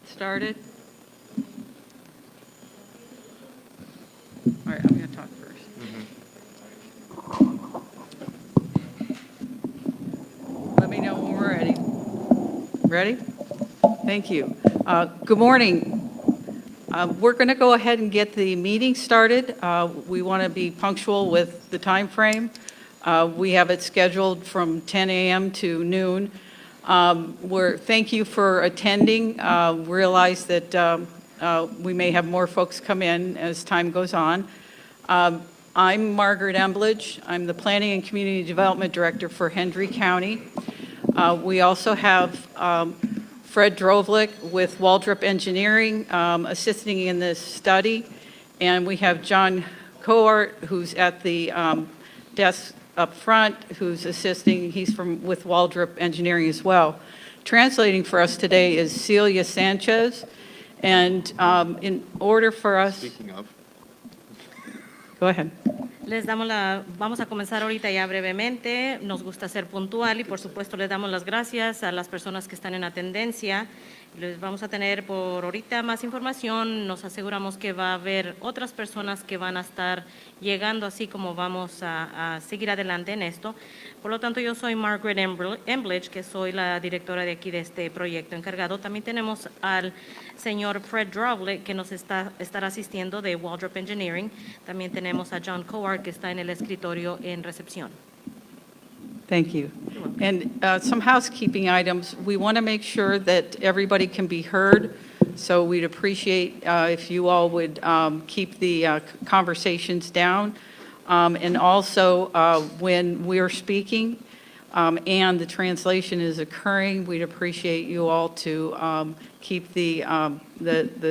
started? All right, I'm going to talk first. Let me know when we're ready. Ready? Thank you. Good morning. We're going to go ahead and get the meeting started. We want to be punctual with the time frame. We have it scheduled from 10 a.m. to noon. Thank you for attending. Realize that we may have more folks come in as time goes on. I'm Margaret Embledge. I'm the Planning and Community Development Director for Hendry County. We also have Fred Drovlik with Waldrop Engineering assisting in this study. And we have John Coart, who's at the desk up front, who's assisting. He's with Waldrop Engineering as well. Translating for us today is Celia Sanchez. And in order for us... Speaking of. Go ahead. Vamos a comenzar ahorita ya brevemente. Nos gusta ser puntual y por supuesto les damos las gracias a las personas que están en atendencia. Les vamos a tener por ahorita más información. Nos aseguramos que va a haber otras personas que van a estar llegando, así como vamos a seguir adelante en esto. Por lo tanto, yo soy Margaret Embledge, que soy la directora de aquí de este proyecto encargado. También tenemos al señor Fred Drovlik, que nos estará asistiendo de Waldrop Engineering. También tenemos a John Coart, que está en el escritorio en recepción. Thank you. And some housekeeping items. We want to make sure that everybody can be heard, so we'd appreciate if you all would keep the conversations down. And also, when we're speaking and the translation is occurring, we'd appreciate you all to keep the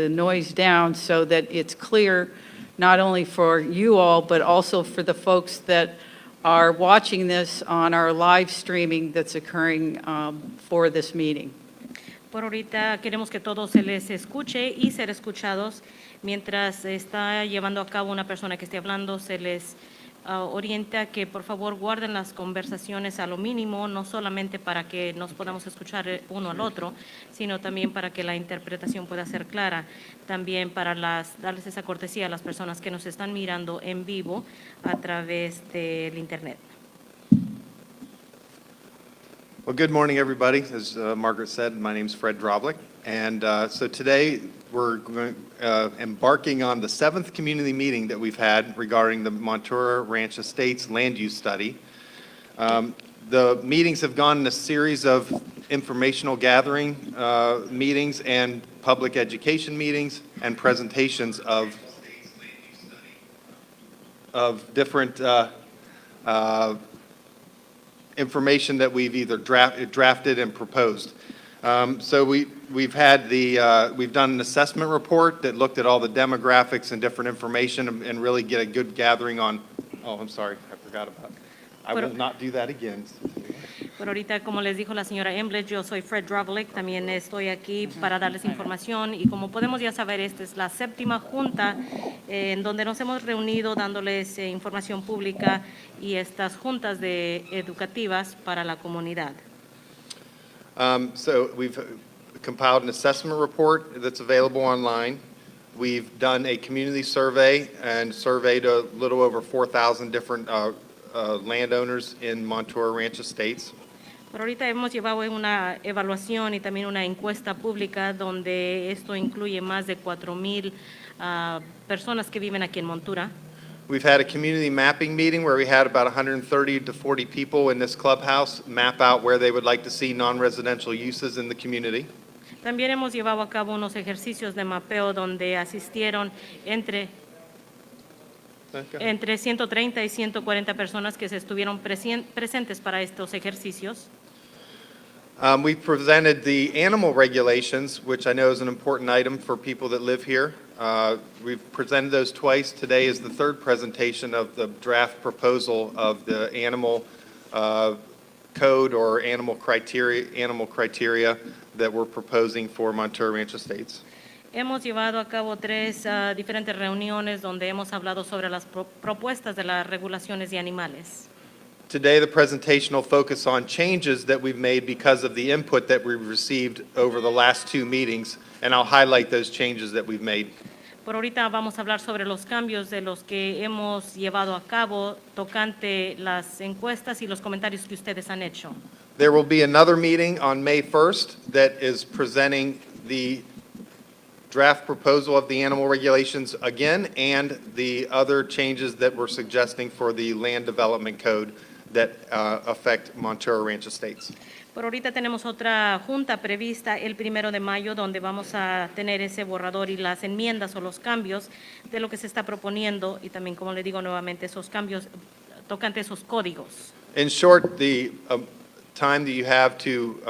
noise down so that it's clear, not only for you all, but also for the folks that are watching this on our live streaming that's occurring for this meeting. Por ahorita queremos que todos se les escuche y ser escuchados. Mientras está llevando a cabo una persona que esté hablando, se les orienta que por favor guarden las conversaciones a lo mínimo, no solamente para que nos podamos escuchar uno al otro, sino también para que la interpretación pueda ser clara. También para darles esa cortesía a las personas que nos están mirando en vivo a través del internet. Well, good morning, everybody. As Margaret said, my name is Fred Drovlik. And so today we're embarking on the 7th community meeting that we've had regarding the Montura Ranch Estates land use study. The meetings have gone in a series of informational gathering meetings and public education meetings and presentations of different information that we've either drafted and proposed. So we've done an assessment report that looked at all the demographics and different information and really get a good gathering on. Oh, I'm sorry, I forgot about it. I will not do that again. Por ahorita, como les dijo la señora Embledge, yo soy Fred Drovlik, también estoy aquí para darles información y como podemos ya saber, esta es la 7ª junta en donde nos hemos reunido dándoles información pública y estas juntas educativas para la comunidad. So we've compiled an assessment report that's available online. We've done a community survey and surveyed a little over 4,000 different landowners in Montura Ranch Estates. Por ahorita hemos llevado una evaluación y también una encuesta pública donde esto incluye más de 4,000 personas que viven aquí en Montura. We've had a community mapping meeting where we had about 130 to 40 people in this clubhouse map out where they would like to see non-residential uses in the community. También hemos llevado a cabo unos ejercicios de mapeo donde asistieron entre 130 y 140 personas que se estuvieron presentes para estos ejercicios. We presented the animal regulations, which I know is an important item for people that live here. We've presented those twice. Today is the 3rd presentation of the draft proposal of the animal code or animal criteria that we're proposing for Montura Ranch Estates. Hemos llevado a cabo 3 diferentes reuniones donde hemos hablado sobre las propuestas de las regulaciones de animales. Today, the presentation will focus on changes that we've made because of the input that we've received over the last 2 meetings and I'll highlight those changes that we've made. Por ahorita vamos a hablar sobre los cambios de los que hemos llevado a cabo tocante las encuestas y los comentarios que ustedes han hecho. There will be another meeting on May 1st that is presenting the draft proposal of the animal regulations again and the other changes that we're suggesting for the land development code that affect Montura Ranch Estates. Por ahorita tenemos otra junta prevista el 1 de mayo donde vamos a tener ese borrador y las enmiendas o los cambios de lo que se está proponiendo y también, como le digo nuevamente, esos cambios tocante esos códigos. In short, the time that you have to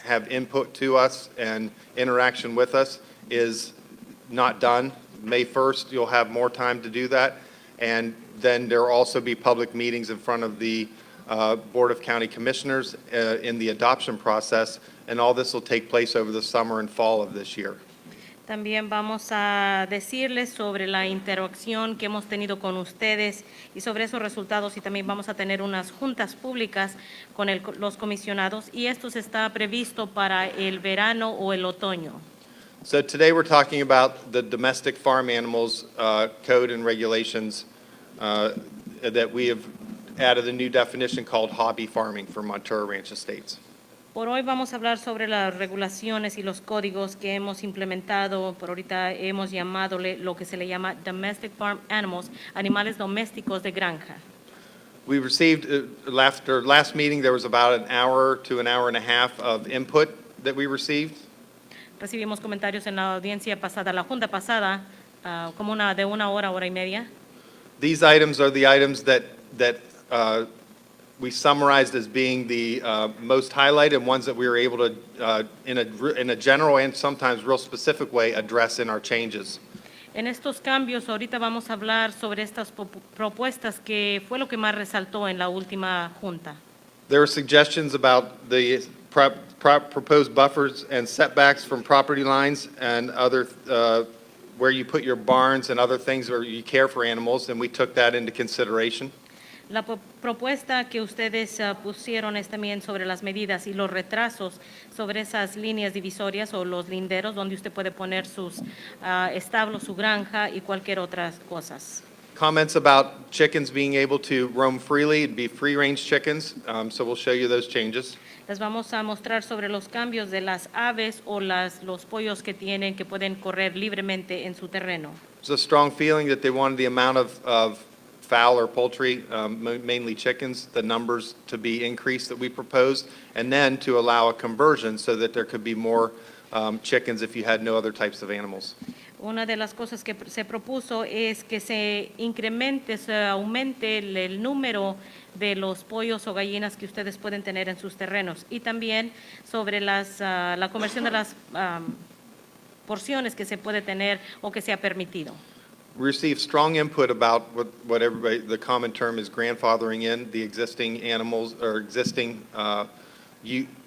have input to us and interaction with us is not done. May 1st, you'll have more time to do that. And then there will also be public meetings in front of the Board of County Commissioners in the adoption process, and all this will take place over the summer and fall of this year. También vamos a decirles sobre la interacción que hemos tenido con ustedes y sobre esos resultados y también vamos a tener unas juntas públicas con los comisionados y esto está previsto para el verano o el otoño. So today we're talking about the domestic farm animals code and regulations that we have added a new definition called hobby farming for Montura Ranch Estates. Por hoy vamos a hablar sobre las regulaciones y los códigos que hemos implementado. Por ahorita hemos llamado lo que se le llama domestic farm animals, animales domésticos de granja. We received, after last meeting, there was about an hour to an hour and a half of input that we received. Recibimos comentarios en la audiencia pasada, la junta pasada, como de una hora y media. These items are the items that we summarized as being the most highlighted and ones that we were able to, in a general and sometimes real specific way, address in our changes. En estos cambios, ahorita vamos a hablar sobre estas propuestas que fue lo que más resaltó en la última junta. There were suggestions about the proposed buffers and setbacks from property lines and other, where you put your barns and other things where you care for animals, and we took that into consideration. La propuesta que ustedes pusieron es también sobre las medidas y los retrasos sobre esas líneas divisorias o los linderos donde usted puede poner sus establos, su granja y cualquier otras cosas. Comments about chickens being able to roam freely, it'd be free-range chickens, so we'll show you those changes. Les vamos a mostrar sobre los cambios de las aves o los pollos que pueden correr libremente en su terreno. There's a strong feeling that they wanted the amount of fowl or poultry, mainly chickens, the numbers to be increased that we proposed, and then to allow a conversion so that there could be more chickens if you had no other types of animals. Una de las cosas que se propuso es que se aumente el número de los pollos o gallinas que ustedes pueden tener en sus terrenos y también sobre la conversión de las porciones que se puede tener o que se ha permitido. We received strong input about what everybody, the common term is grandfathering in the existing animals or existing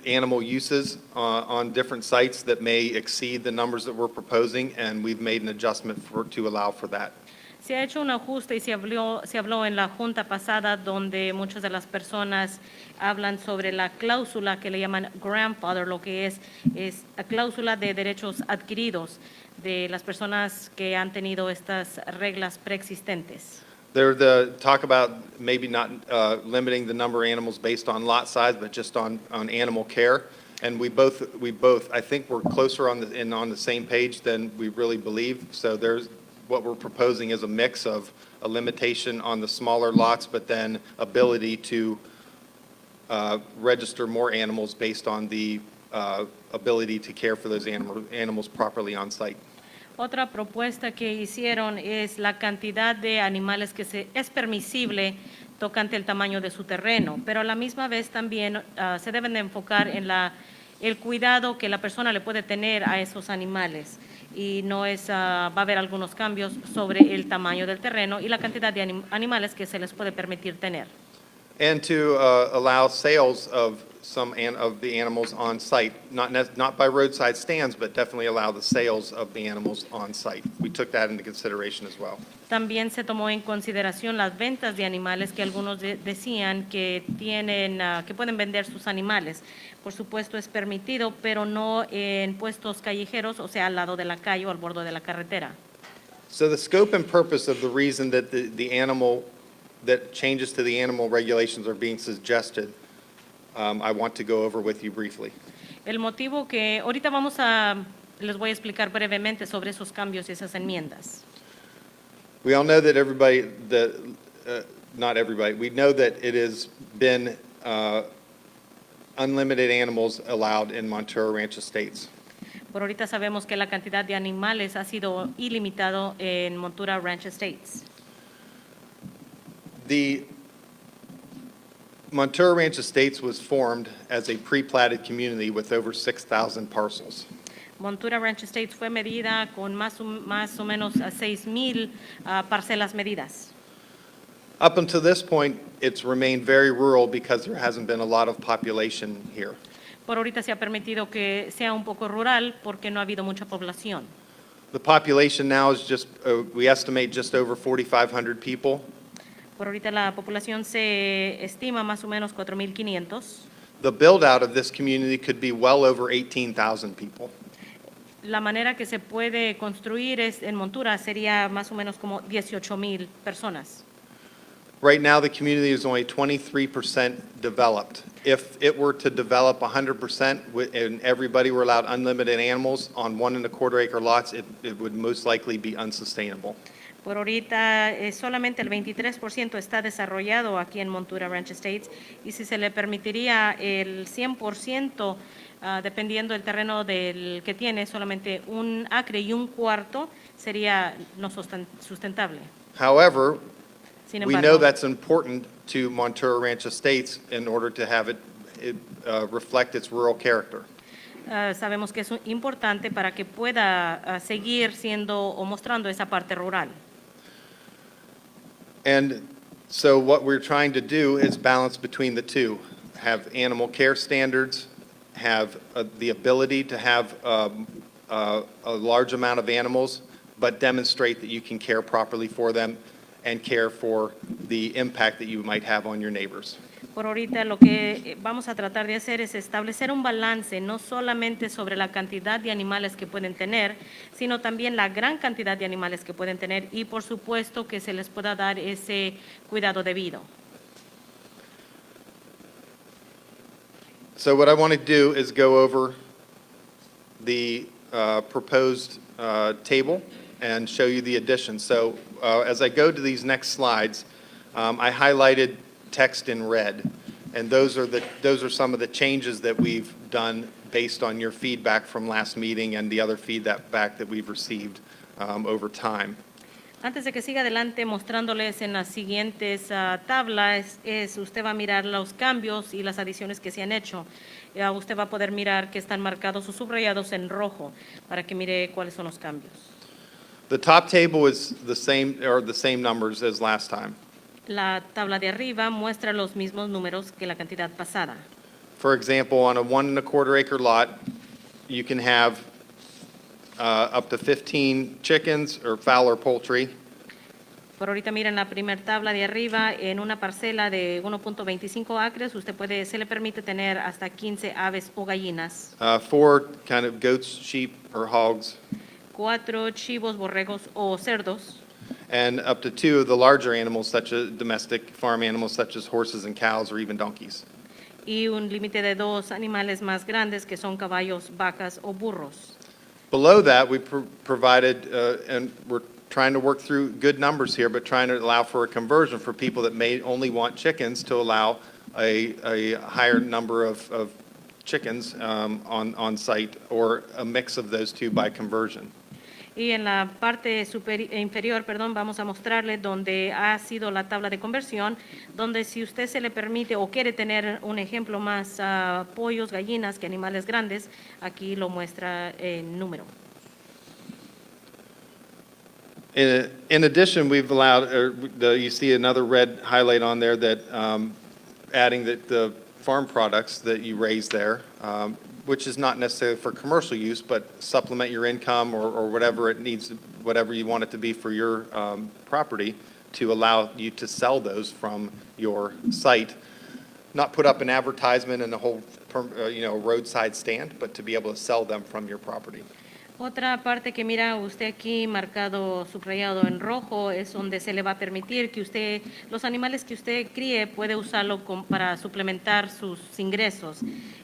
animal uses on different sites that may exceed the numbers that we're proposing, and we've made an adjustment to allow for that. Se ha hecho un ajuste y se habló en la junta pasada donde muchas de las personas hablan sobre la cláusula que le llaman grandfather, lo que es la cláusula de derechos adquiridos de las personas que han tenido estas reglas preexistentes. They're talk about maybe not limiting the number of animals based on lot size, but just on animal care. And we both, I think we're closer on the same page than we really believe. So what we're proposing is a mix of a limitation on the smaller lots, but then ability to register more animals based on the ability to care for those animals properly on site. Otra propuesta que hicieron es la cantidad de animales que es permisible tocante el tamaño de su terreno, pero a la misma vez también se deben de enfocar en el cuidado que la persona le puede tener a esos animales. Y no va a haber algunos cambios sobre el tamaño del terreno y la cantidad de animales que se les puede permitir tener. and to allow sales of some of the animals on site, not by roadside stands, but definitely allow the sales of the animals on site. We took that into consideration as well. También se tomó en consideración las ventas de animales que algunos decían que tienen, que pueden vender sus animales. Por supuesto es permitido, pero no en puestos callejeros, o sea, al lado de la calle o al borde de la carretera. So the scope and purpose of the reason that that changes to the animal regulations are being suggested, I want to go over with you briefly. El motivo que ahorita les voy a explicar brevemente sobre esos cambios y esas enmiendas. We all know that not everybody, we know that it has been unlimited animals allowed in Montura Ranch Estates. Por ahorita sabemos que la cantidad de animales ha sido ilimitado en Montura Ranch Estates. The Montura Ranch Estates was formed as a pre-platted community with over 6,000 parcels. Montura Ranch Estates fue medida con más o menos 6,000 parcelas medidas. Up until this point, it's remained very rural because there hasn't been a lot of population here. Por ahorita se ha permitido que sea un poco rural porque no ha habido mucha población. The population now is we estimate just over 4,500 people. Por ahorita la población se estima más o menos 4,500. The build-out of this community could be well over 18,000 people. La manera que se puede construir en Montura sería más o menos como 18,000 personas. Right now, the community is only 23% developed. If it were to develop 100% and everybody were allowed unlimited animals on 1.25 acre lots, it would most likely be unsustainable. Por ahorita solamente el 23% está desarrollado aquí en Montura Ranch Estates y si se le permitiría el 100%, dependiendo del terreno del que tiene, solamente 1 acre y 1/4 sería no sustentable. However, Sin we know embargo, that's important to Montura Ranch Estates in order to have it reflect its rural character. sabemos que es importante para que pueda seguir siendo o mostrando esa parte rural. And so what we're trying to do is balance between the two, have animal care standards, have the ability to have a large amount of animals, but demonstrate that you can care properly for them and care for the impact that you might have on your neighbors. Por ahorita lo que vamos a tratar de hacer es establecer un balance, no solamente sobre la cantidad de animales que pueden tener, sino también la gran cantidad de animales que pueden tener y por supuesto que se les pueda dar ese cuidado debido. So what I want to do is go over the proposed table and show you the additions. So as I go to these next slides, I highlighted text in red, and those are some of the changes that we've done based on your feedback from last meeting and the other feedback that we've received over time. Antes de que siga adelante mostrándoles en las siguientes tablas, usted va a mirar los cambios y las adiciones que se han hecho. Usted va a poder mirar que están marcados o subrayados en rojo para que mire cuáles son los cambios. The top table is the same numbers as last time. La tabla de arriba muestra los mismos números que la cantidad pasada. For example, on a 1.25 acre lot, you can have up to 15 chickens or fowl or poultry. Por ahorita miren la primera tabla de arriba, en una parcela de 1.25 acres, se le permite tener hasta 15 aves o gallinas, 4 kind of goats, sheep, or hogs, 4 chivos, borregos o cerdos, and up to 2 of the larger animals, such as domestic farm animals, such as horses and cows, or even donkeys. y un límite de 2 animales más grandes que son caballos, vacas o burros. Below that, we provided, and we're trying to work through good numbers here, but trying to allow for a conversion for people that may only want chickens to allow a higher number of chickens on site, or a mix of those two by conversion. Y en la parte inferior, vamos a mostrarle donde ha sido la tabla de conversión, donde si usted se le permite o quiere tener un ejemplo más pollos, gallinas que animales grandes, aquí lo muestra en número. In addition, we've allowed, you see another red highlight on there that adding the farm products that you raise there, which is not necessarily for commercial use, but supplement your income or whatever it needs, whatever you want it to be for your property, to allow you to sell those from your site. Not put up an advertisement and a whole, roadside stand, but to be able to sell them from your property. Otra parte que mira usted aquí marcado, subrayado en rojo, es donde se le va a permitir que usted, los animales que usted críe, puede usarlo para suplementar sus ingresos.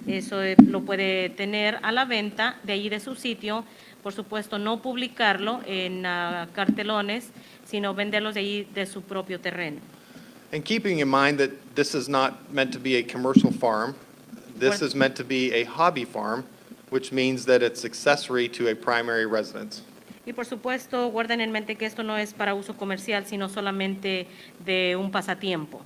Eso lo puede tener a la venta de ahí de su sitio. Por supuesto, no publicarlo en cartelones, sino venderlos de ahí de su propio terreno. And keeping in mind that this is not meant to be a commercial farm, this Well- is meant to be a hobby farm, which means that it's accessory to a primary residence. Y por supuesto, guarden en mente que esto no es para uso comercial, sino solamente de un pasatiempo.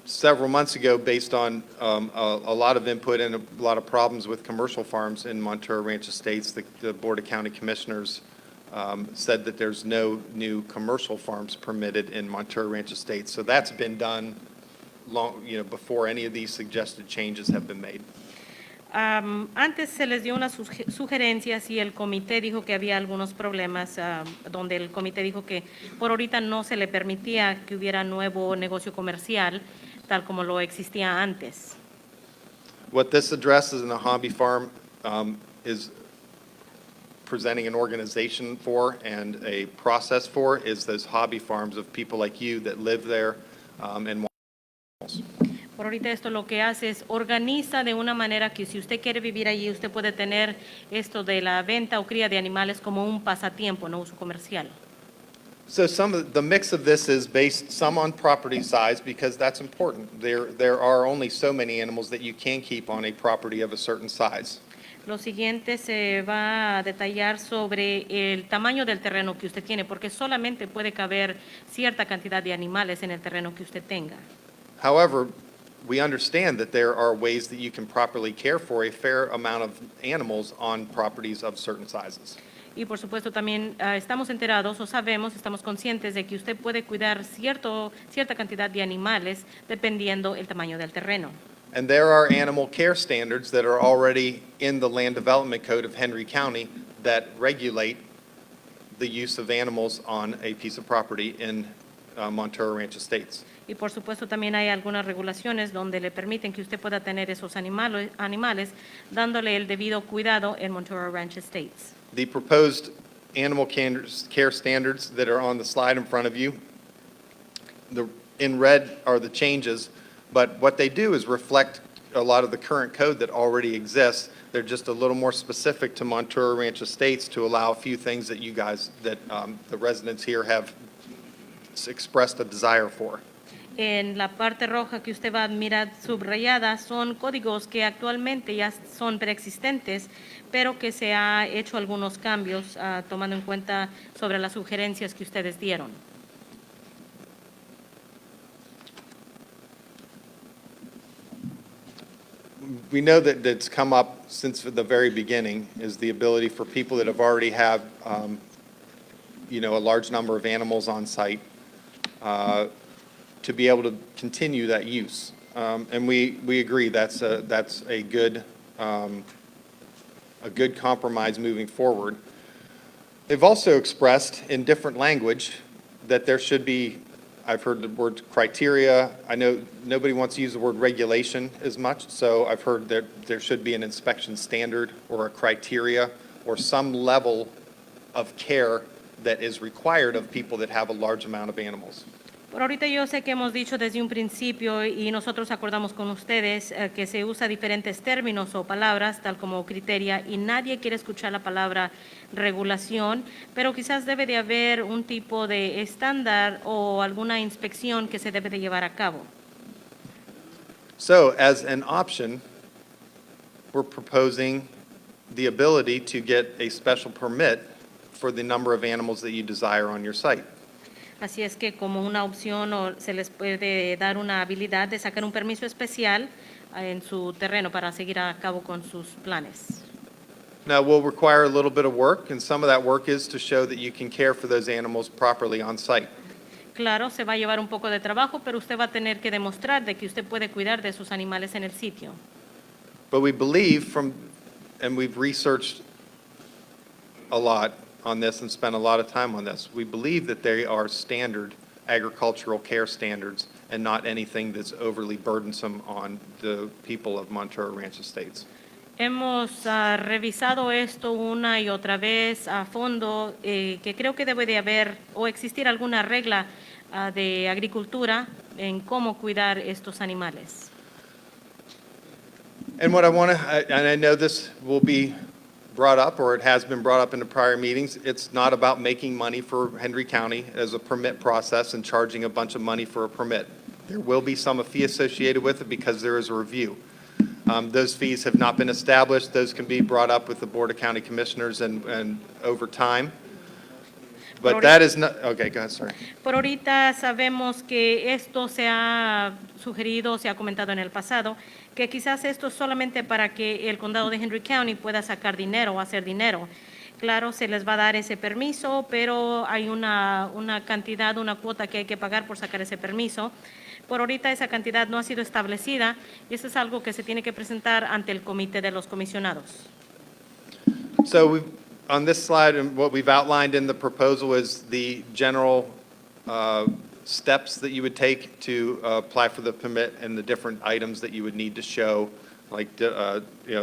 Several months ago, based on a lot of input and a lot of problems with commercial farms in Montura Ranch Estates, the Board of County Commissioners said that there's no new commercial farms permitted in Montura Ranch Estates. So that's been done before any of these suggested changes have been made. Antes se les dio unas sugerencias y el comité dijo que había algunos problemas, donde el comité dijo que por ahorita no se le permitía que hubiera nuevo negocio comercial, tal como lo existía antes. What this addresses in a hobby farm is presenting an organization for and a process for is those hobby farms of people like you that live there and want animals. Por ahorita esto lo que hace es organiza de una manera que si usted quiere vivir allí, usted puede tener esto de la venta o cría de animales como un pasatiempo, no uso comercial. So some of the mix of this is based some on property size because that's important. There are only so many animals that you can keep on a property of a certain size. Lo siguiente se va a detallar sobre el tamaño del terreno que usted tiene, porque solamente puede caber cierta cantidad de animales en el terreno que usted tenga. However, we understand that there are ways that you can properly care for a fair amount of animals on properties of certain sizes. Y por supuesto también estamos enterados o sabemos, estamos conscientes de que usted puede cuidar cierta cantidad de animales dependiendo el tamaño del terreno. And there are animal care standards that are already in the Land Development Code of Henry County that regulate the use of animals on a piece of property in Montura Ranch Estates. Y por supuesto también hay algunas regulaciones donde le permiten que usted pueda tener esos animales dándole el debido cuidado en Montura Ranch Estates. The proposed animal care standards that are on the slide in front of you, in red are the changes, but what they do is reflect a lot of the current code that already exists. They're just a little more specific to Montura Ranch Estates to allow a few things that you guys, that the residents here have expressed a desire for. En la parte roja que usted va a mirar subrayada son códigos que actualmente ya son preexistentes, pero que se ha hecho algunos cambios tomando en cuenta sobre las sugerencias que ustedes dieron. We know that it's come up since the very beginning is the ability for people that have already have, a large number of animals on site to be able to continue that use. And we agree that's a good compromise moving forward. They've also expressed in different language that there should be, I've heard the word criteria. I know nobody wants to use the word regulation as much, so I've heard that there should be an inspection standard or a criteria or some level of care that is required of people that have a large amount of animals. Por ahorita yo sé que hemos dicho desde un principio y nosotros acordamos con ustedes que se usa diferentes términos o palabras tal como criteria y nadie quiere escuchar la palabra regulación, pero quizás debe de haber un tipo de estándar o alguna inspección que se debe de llevar a cabo. So as an option, we're proposing the ability to get a special permit for the number of animals that you desire on your site. Así es que como una opción se les puede dar una habilidad de sacar un permiso especial en su terreno para seguir a cabo con sus planes. Now, we'll require a little bit of work, and some of that work is to show that you can care for those animals properly on site. Claro, se va a llevar un poco de trabajo, pero usted va a tener que demostrar de que usted puede cuidar de sus animales en el sitio. But we believe from, and we've researched a lot on this and spent a lot of time on this, we believe that they are standard agricultural care standards and not anything that's overly burdensome on the people of Montura Ranch Estates. Hemos revisado esto una y otra vez a fondo, que creo que debe de haber o existir alguna regla de agricultura en cómo cuidar estos animales. And what I want to, and I know this will be brought up, or it has been brought up in the prior meetings, it's not about making money for Hendry County as a permit process and charging a bunch of money for a permit. There will be some fee associated with it because there is a review. Those fees have not been established. Those can be brought up with the Board of County Commissioners and over time. But that is not, okay, go ahead, sorry. Por ahorita sabemos que esto se ha sugerido, se ha comentado en el pasado, que quizás esto es solamente para que el condado de Hendry County pueda sacar dinero o hacer dinero. Claro, se les va a dar ese permiso, pero hay una cantidad, una cuota que hay que pagar por sacar ese permiso. Por ahorita esa cantidad no ha sido establecida y eso es algo que se tiene que presentar ante el comité de los comisionados. So on this slide, and what we've outlined in the proposal is the general steps that you would take to apply for the permit and the different items that you would need to show, like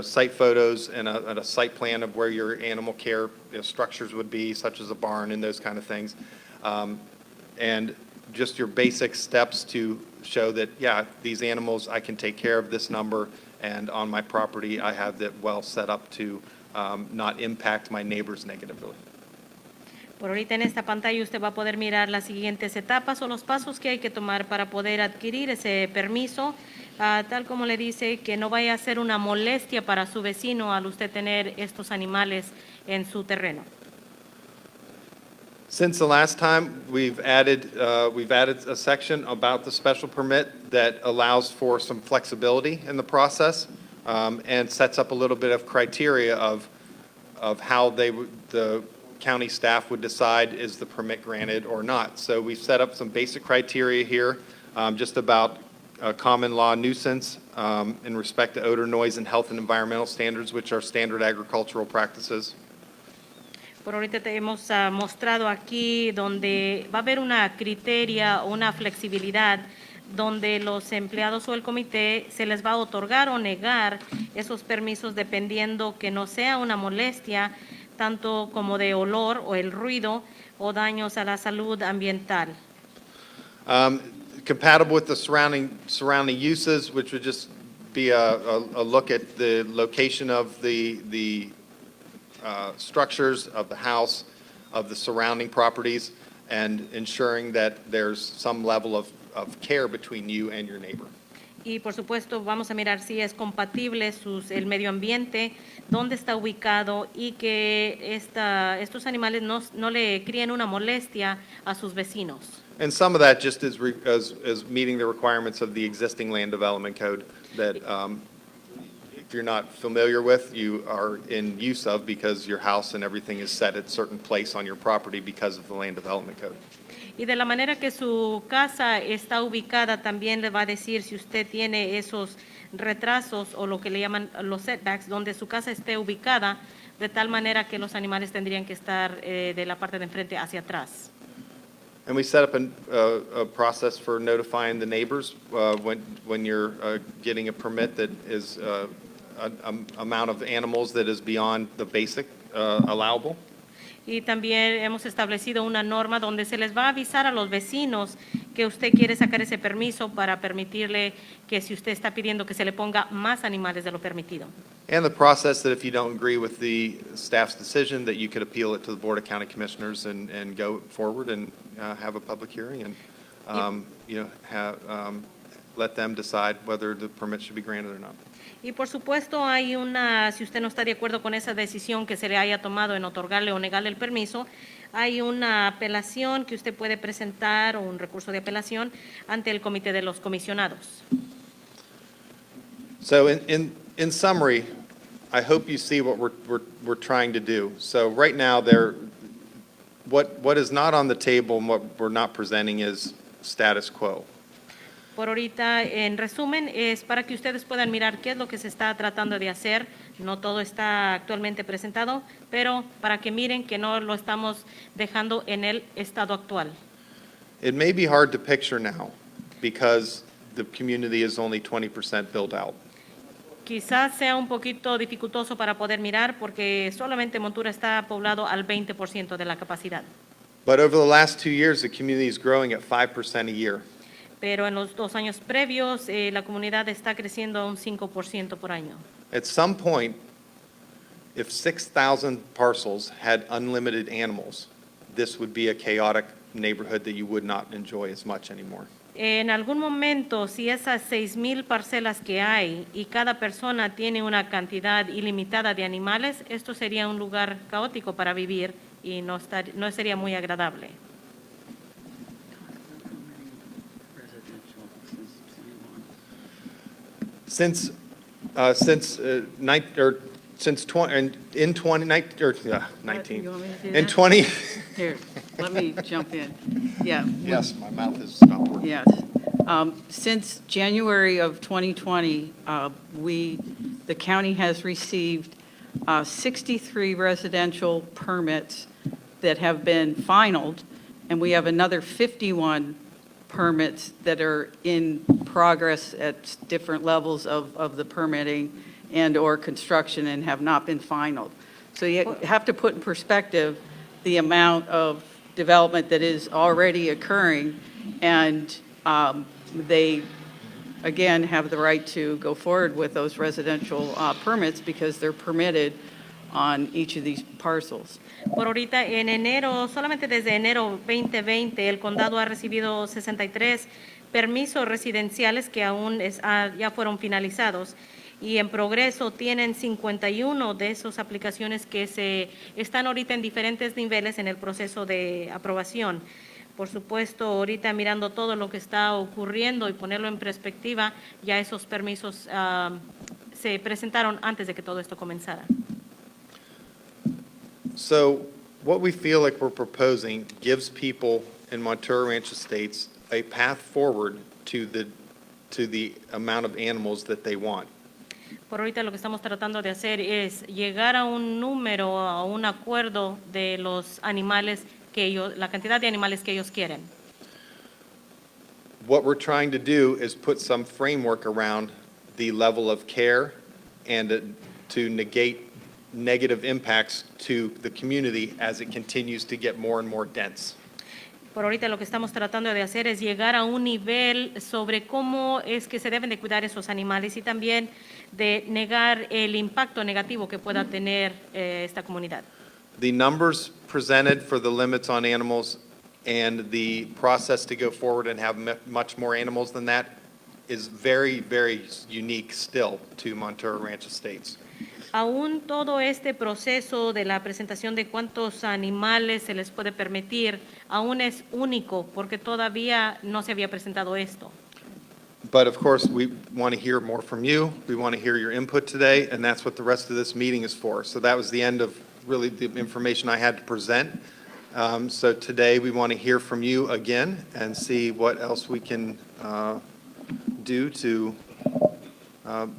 site photos and a site plan of where your animal care structures would be, such as a barn and those kind of things. And just your basic steps to show that, yeah, these animals, I can take care of this number, and on my property, I have that well set up to not impact my neighbors negatively. Por ahorita en esta pantalla usted va a poder mirar las siguientes etapas o los pasos que hay que tomar para poder adquirir ese permiso, tal como le dice, que no vaya a ser una molestia para su vecino al usted tener estos animales en su terreno. Since the last time, we've added a section about the special permit that allows for some flexibility in the process and sets up a little bit of criteria of how the county staff would decide is the permit granted or not. So we've set up some basic criteria here just about common law nuisance in respect to odor, noise, and health and environmental standards, which are standard agricultural practices. Por ahorita te hemos mostrado aquí donde va a haber una criteria o una flexibilidad donde los empleados o el comité se les va a otorgar o negar esos permisos dependiendo que no sea una molestia tanto como de olor o el ruido o daños a la salud ambiental. Compatible with the surrounding uses, which would just be a look at the location of the structures of the house, of the surrounding properties, and ensuring that there's some level of care between you and your neighbor. Y por supuesto vamos a mirar si es compatible el medio ambiente, dónde está ubicado y que estos animales no le críen una molestia a sus vecinos. And some of that just is meeting the requirements of the existing land development code that if you're not familiar with, you are in use of because your house and everything is set at a certain place on your property because of the land development code. Y de la manera que su casa está ubicada, también le va a decir si usted tiene esos retrasos o lo que le llaman los setbacks, donde su casa esté ubicada, de tal manera que los animales tendrían que estar de la parte de enfrente hacia atrás. And we set up a process for notifying the neighbors when you're getting a permit that is an amount of animals that is beyond the basic allowable. Y también hemos establecido una norma donde se les va a avisar a los vecinos que usted quiere sacar ese permiso para permitirle que si usted está pidiendo que se le ponga más animales de lo permitido. And the process that if you don't agree with the staff's decision, that you could appeal it to the Board of County Commissioners and go forward and have a public hearing and let them decide whether the permit should be granted or not. Y por supuesto hay si usted no está de acuerdo con esa decisión que se le haya tomado en otorgarle o negarle el permiso, hay una apelación que usted puede presentar o un recurso de apelación ante el comité de los comisionados. So in summary, I hope you see what we're trying to do. So right now What is not on the table and what we're not presenting is status quo. Por ahorita, en resumen, es para que ustedes puedan mirar qué es lo que se está tratando de hacer. No todo está actualmente presentado, pero para que miren que no lo estamos dejando en el estado actual. It may be hard to picture now because the community is only 20% built out. Quizás sea un poquito dificultoso para poder mirar porque solamente Montura está poblado al 20% de la capacidad. But over the last 2 years, the community is growing at 5% a year. Pero en los 2 años previos, la comunidad está creciendo a un 5% por año. At some point, if 6,000 parcels had unlimited animals, this would be a chaotic neighborhood that you would not enjoy as much anymore. En algún momento, si esas 6,000 parcelas que hay y cada persona tiene una cantidad ilimitada de animales, esto sería un lugar caótico para vivir y no sería muy agradable. Since 20, in 20, or, yeah, 19, You want me to do in that? 20, Here, let me jump in. Yeah. yes, my mouth is not working. Yes. Since January of 2020, the county has received 63 residential permits that have been finalized, and we have another 51 permits that are in progress at different levels of the permitting and/or construction and have not been finalized. So you have to put in perspective the amount of development that is already occurring, and they, again, have the right to go forward with those residential permits because they're permitted on each of these parcels. Por ahorita, en enero, solamente desde enero 2020, el condado ha recibido 63 permisos residenciales que aún ya fueron finalizados. Y en progreso tienen 51 de esas aplicaciones que están ahorita en diferentes niveles en el proceso de aprobación. Por supuesto, ahorita mirando todo lo que está ocurriendo y ponerlo en perspectiva, ya esos permisos se presentaron antes de que todo esto comenzara. So what we feel like we're proposing gives people in Montura Ranch Estates a path forward to the amount of animals that they want. Por ahorita lo que estamos tratando de hacer es llegar a un número, a un acuerdo de los animales la cantidad de animales que ellos quieren. What we're trying to do is put some framework around the level of care and to negate negative impacts to the community as it continues to get more and more dense. Por ahorita lo que estamos tratando de hacer es llegar a un nivel sobre cómo es que se deben de cuidar esos animales y también de negar el impacto negativo que pueda tener esta comunidad. The numbers presented for the limits on animals and the process to go forward and have much more animals than that is very, very unique still to Montura Ranch Estates. Aún todo este proceso de la presentación de cuántos animales se les puede permitir, aún es único porque todavía no se había presentado esto. But of course, we want to hear more from you. We want to hear your input today, and that's what the rest of this meeting is for. So that was the end of really the information I had to present. So today, we want to hear from you again and see what else we can do to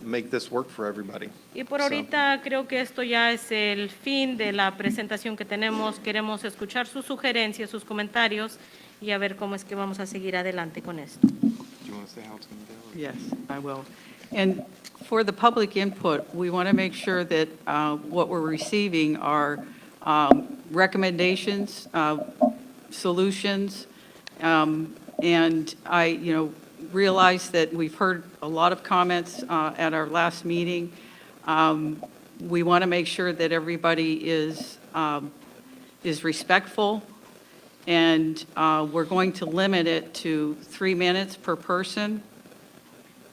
make this work for everybody. Y por So- ahorita creo que esto ya es el fin de la presentación que tenemos. Queremos escuchar sus sugerencias, sus comentarios y a ver cómo es que vamos a seguir adelante con esto. Do you want to say how it's going to go? Yes, I will. And for the public input, we want to make sure that what we're receiving are recommendations, solutions, and I, realize that we've heard a lot of comments at our last meeting. We want to make sure that everybody is respectful, and we're going to limit it to 3 minutes per person.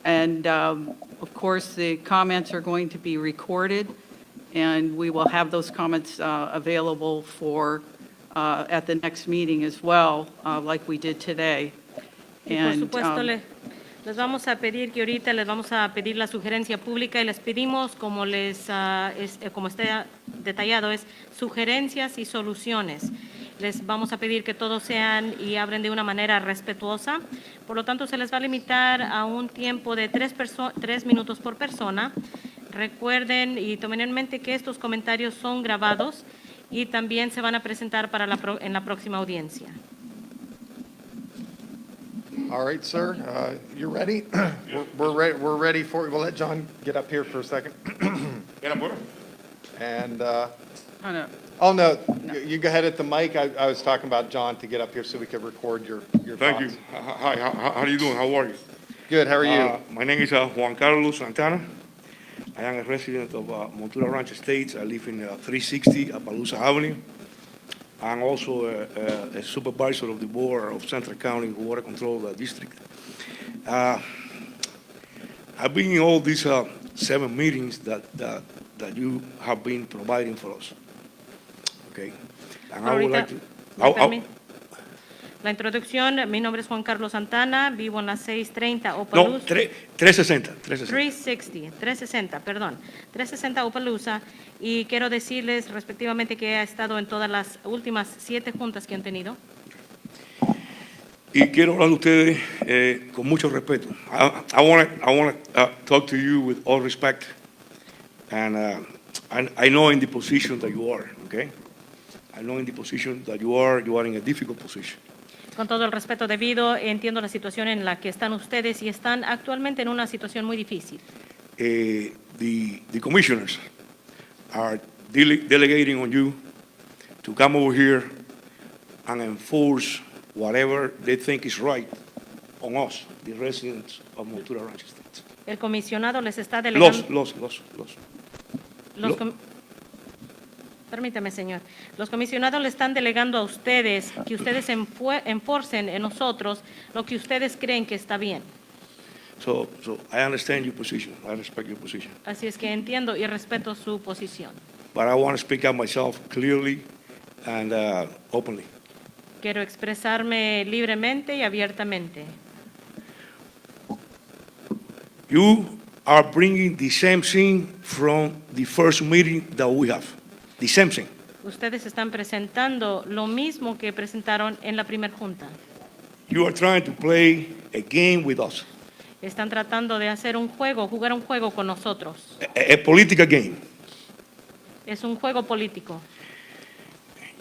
And of course, the comments are going to be recorded, and we will have those comments available for at the next meeting as well, like we did today. Y por supuesto, les vamos a pedir que ahorita les vamos a pedir la sugerencia pública y les pedimos, como como está detallado, es sugerencias y soluciones. Les vamos a pedir que todos sean y hablen de una manera respetuosa. Por lo tanto, se les va a limitar a un tiempo de 3 minutos por persona. Recuerden y tomen en mente que estos comentarios son grabados y también se van a presentar en la próxima audiencia. All right, sir, you ready? We're ready for, we'll let John get up here for a second. And, Oh, no. oh, no, you go ahead at the mic. I was talking about John to get up here so we could record your thoughts. Thank you. Hi, how are you doing? How are you? Good, how are you? My name is Juan Carlos Santana. I am a resident of Montura Ranch Estates. I live in 360 Appaloosa Avenue. I'm also a supervisor of the board of Central County Water Control District. I've been in all these 7 meetings that you have been providing for us. Okay. And I would like to. La introducción, mi nombre es Juan Carlos Santana, vivo en la 630 No, Opaloosa. 360. 360 Opaloosa, y quiero decirles respectivamente que he estado en todas las últimas 7 juntas que han tenido. Y quiero hablar de ustedes con mucho respeto. I want to talk to you with all respect, and I know in the position that you are, okay? I know in the position that you are in a difficult position. Con todo el respeto debido, entiendo la situación en la que están ustedes y están actualmente en una situación muy difícil. The commissioners are delegating on you to come over here and enforce whatever they think is right on us, the residents of Montura Ranch Estates. El comisionado les está delegando. Permítame, señor. Los comisionados le están delegando a ustedes que ustedes enforcen en nosotros lo que ustedes creen que está bien. So I understand your position. I respect your position. Así es que entiendo y respeto su posición. But I want to speak out myself clearly and openly. Quiero expresarme libremente y abiertamente. You are bringing the same thing from the first meeting that we have. The same thing. Ustedes están presentando lo mismo que presentaron en la primera junta. You are trying to play a game with us. Están tratando de hacer un juego, jugar un juego con nosotros. A political game. Es un juego político.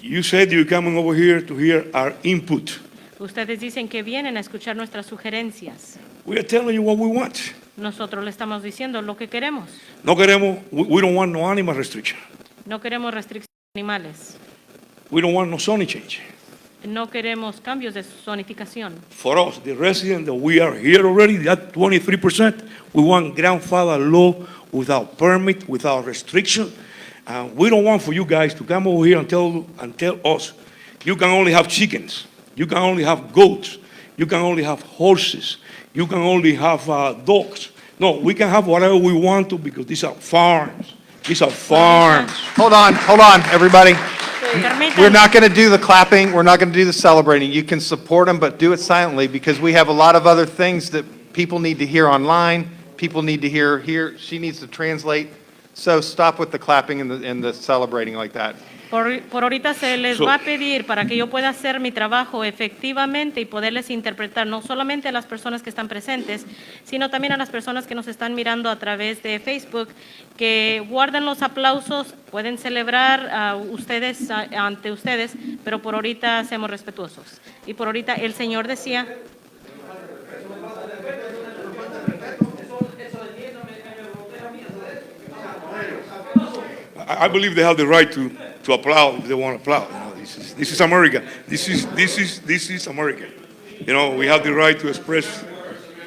You said you're coming over here to hear our input. Ustedes dicen que vienen a escuchar nuestras sugerencias. We are telling you what we want. Nosotros le estamos diciendo lo que queremos. No queremos, we don't want no animal restriction. No queremos restricciones animales. We don't want no zoning change. No queremos cambios de zonificación. For us, the residents that we are here already, that 23%, we want grandfather law without permit, without restriction. We don't want for you guys to come over here and tell us you can only have chickens, you can only have goats, you can only have horses, you can only have dogs. No, we can have whatever we want to because these are farms. These are farms. Hold on, everybody. We're Permítanme. not going to do the clapping, we're not going to do the celebrating. You can support them, but do it silently, because we have a lot of other things that people need to hear online, people need to hear here, she needs to translate. So stop with the clapping and the celebrating like that. Por ahorita se les va a pedir para que yo pueda hacer mi trabajo efectivamente y poderles interpretar no solamente a las personas que están presentes, sino también a las personas que nos están mirando a través de Facebook, que guarden los aplausos, pueden celebrar ante ustedes, pero por ahorita seamos respetuosos. Y por ahorita el Señor decía... I believe they have the right to applaud if they want to applaud. You know, this is America. This is America. You know, we have the right to express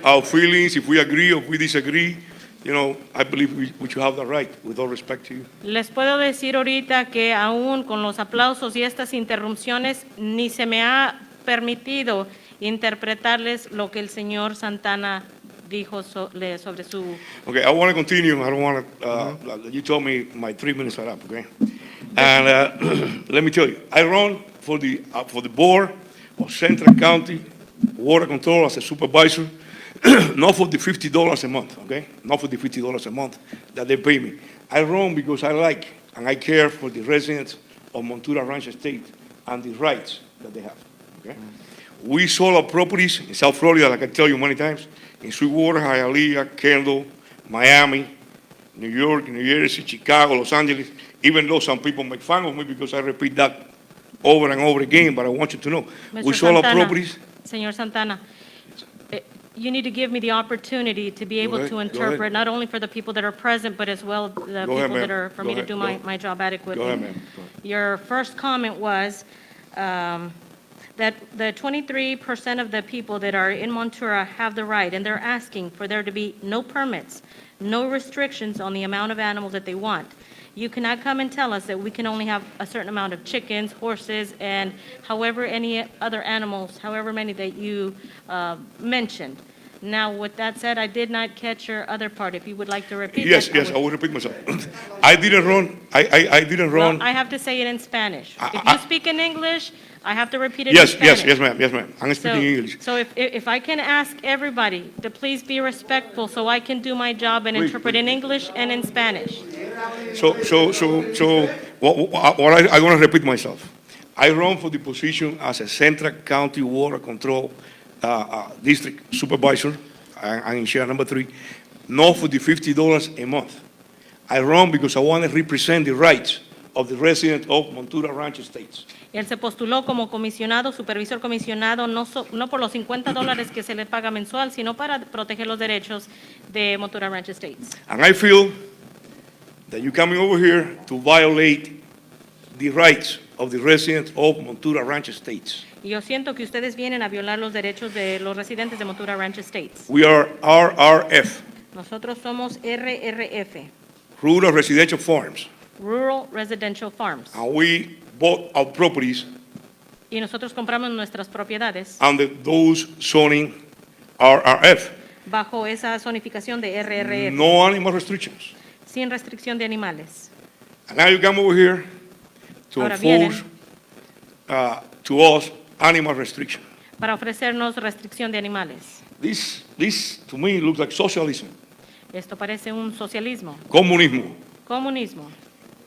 our feelings if we agree or if we disagree. You know, I believe we should have the right, with all respect to you. Les puedo decir ahorita que aún con los aplausos y estas interrupciones ni se me ha permitido interpretarles lo que el señor Santana dijo sobre su... Okay, I want to continue. I don't want to, you told me my 3 minutes are up, okay? And let me tell you, I run for the board of Central County Water Control as a supervisor, not for the $50 a month, okay? Not for the $50 a month that they pay me. I run because I like and I care for the residents of Montura Ranch Estate and the rights that they have. Okay? We sold our properties in South Florida, like I tell you many times, in Sweetwater, Hialeah, Kendall, Miami, New York, New Jersey, Chicago, Los Angeles, even though some people make fun of me because I repeat that over and over again, but I want you to know, we Mr. sold our Santana, properties. Señor Santana, you need to give me the opportunity to be able ahead, to go ahead. interpret, not only for the people that are present, but as well the Go ahead, people that ma'am. are, for Go me to ahead, do go. my job adequately. Go ahead, ma'am. Go ahead. Your first comment was that the 23% of the people that are in Montura have the right, and they're asking for there to be no permits, no restrictions on the amount of animals that they want. You cannot come and tell us that we can only have a certain amount of chickens, horses, and however any other animals, however many that you mentioned. Now, with that said, I did not catch your other part. If you would like to repeat Yes, that. yes, I will repeat myself. I didn't run. Well, I have to say it in Spanish. If I- you speak in English, I have to repeat it in Yes, Spanish. yes, ma'am, yes, ma'am. I'm speaking English. So if I can ask everybody to please be respectful so I can do my job and Please, interpret in English and in Spanish. So, I want to repeat myself. I run for the position as a Central County Water Control District Supervisor. I'm in chair number 3, not for the $50 a month. I run because I want to represent the rights of the residents of Montura Ranch Estates. Él se postuló como comisionado, supervisor comisionado, no por los $50 que se le paga mensual, sino para proteger los derechos de Montura Ranch Estates. And I feel that you're coming over here to violate the rights of the residents of Montura Ranch Estates. Y yo siento que ustedes vienen a violar los derechos de los residentes de Montura Ranch Estates. We are RRF, Nosotros somos RRF, Rural Residential Farms, Rural Residential Farms. and we bought our properties Y nosotros compramos nuestras propiedades under those zoning RRF. bajo esa zonificación de RRF, No animal restrictions. sin restricción de animales. And now you come over here to Ahora enforce to us animal restriction. Para ofrecernos restricción de animales. This to me looks like socialism, Esto parece un socialismo, comunismo. comunismo.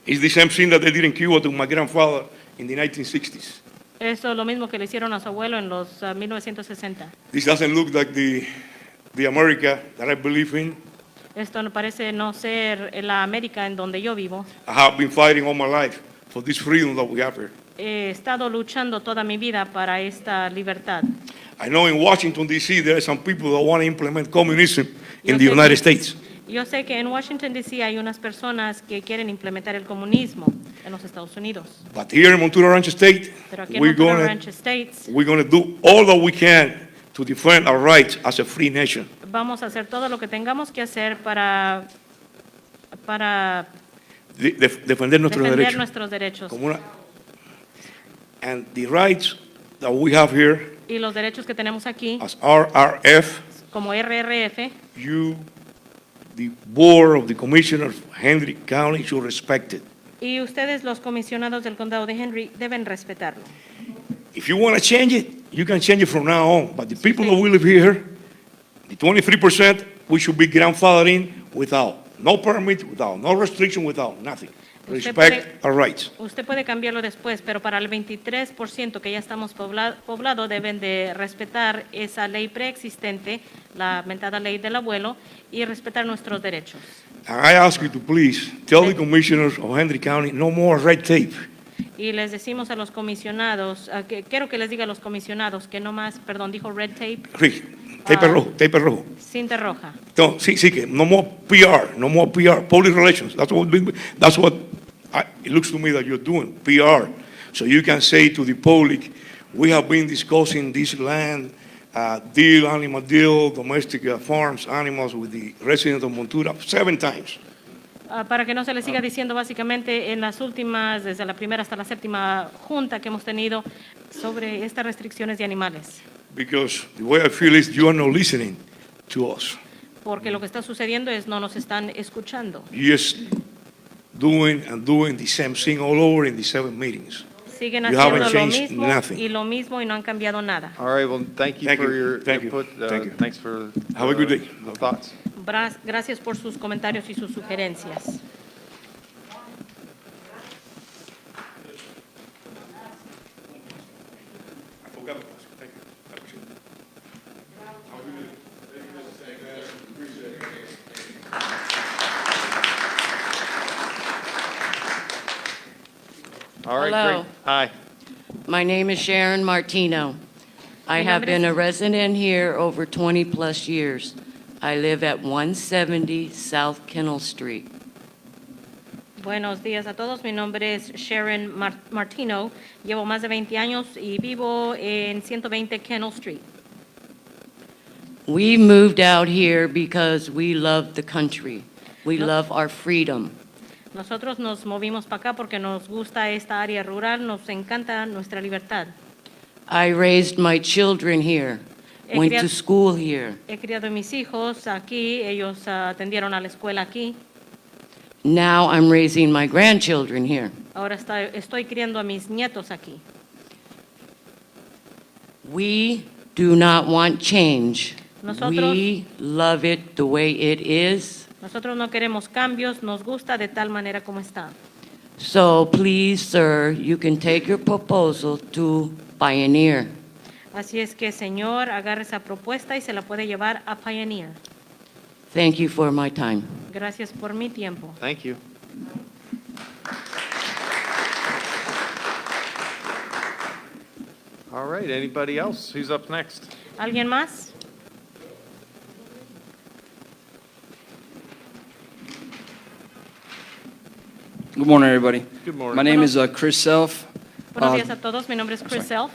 It's the same thing that they did in Cuba to my grandfather in the 1960s. Esto es lo mismo que le hicieron a su abuelo en los 1960. This doesn't look like the America that I believe in. Esto no parece no ser la América en donde yo vivo. I have been fighting all my life for this freedom that we have here. He estado luchando toda mi vida para esta libertad. I know in Washington, D.C., there are some people that want to implement communism in Yo the sé United que- States. Yo sé que en Washington, D.C. hay unas personas que quieren implementar el comunismo en los Estados Unidos. But here in Montura Ranch State, Pero aquí en we're Montura going Ranch Estates to do all that we can to defend our rights as a free nation. vamos a hacer todo lo que tengamos que hacer para Defender nuestros defender derechos. nuestros derechos. And the rights that we have here Y los derechos que tenemos aquí, as RRF, como RRF, you, the Board of the Commissioners of Henry County, should respect it. y ustedes, los comisionados del condado de Henry, deben respetarlo. If you want to change it, you can change it from now on. But the people that we live here, the 23%, we should be grandfathered in without no permit, without no restriction, without nothing. Usted Respect our rights. Usted puede cambiarlo después, pero para el 23% que ya estamos poblado, deben de respetar esa ley preexistente, la mentada ley del abuelo, y respetar nuestros derechos. And I ask you to please tell the commissioners of Henry County no more red tape. Y les decimos a los comisionados, quiero que les diga a los comisionados que no más, perdón, dijo red tape, Tape rojo. cinta roja. No, sí, que no more PR, public relations. That's what it looks to me that you're doing, PR. So you can say to the public, we have been discussing this land deal, animal deal, domestic farms, animals with the residents of Montura 7 times. Para que no se les siga diciendo básicamente en las últimas, desde la primera hasta la séptima junta que hemos tenido sobre estas restricciones de animales. Because the way I feel is you are not listening to us. Porque lo que está sucediendo es no nos están escuchando. You're just doing the same thing all over in the 7 meetings. Siguen You haven't haciendo lo changed mismo nothing. y lo mismo y no han cambiado nada. All right, well, thank you Thank for you. your Thank you. input. Thank you. Thanks for Have a good day. the thoughts. Gracias por sus comentarios y sus sugerencias. All right, Hello. great. Hi. My name is Sharon Martino. I Mi have nombre es- been a resident here over 20-plus years. I live at 170 South Kennel Street. Buenos días a todos. Mi nombre es Sharon Martino. Llevo más de 20 años y vivo en 120 Kennel Street. We moved out here because we love the country. We No. love our freedom. Nosotros nos movimos para acá porque nos gusta esta área rural, nos encanta nuestra libertad. I raised my children here, He went criado- to school here. He criado a mis hijos aquí, ellos atendieron a la escuela aquí. Now I'm raising my grandchildren here. Ahora estoy criando a mis nietos aquí. We do not want change. Nosotros- We love it the way it is. Nosotros no queremos cambios, nos gusta de tal manera como está. So please, sir, you can take your proposal to Pioneer. Así es que, señor, agarre esa propuesta y se la puede llevar a Pioneer. Thank you for my time. Gracias por mi tiempo. Thank you. All right, anybody else? Who's up next? ¿Alguien más? Good morning, everybody. Good morning. My name is Chris Self. Buenos Uh, días a todos, mi nombre es Chris Self.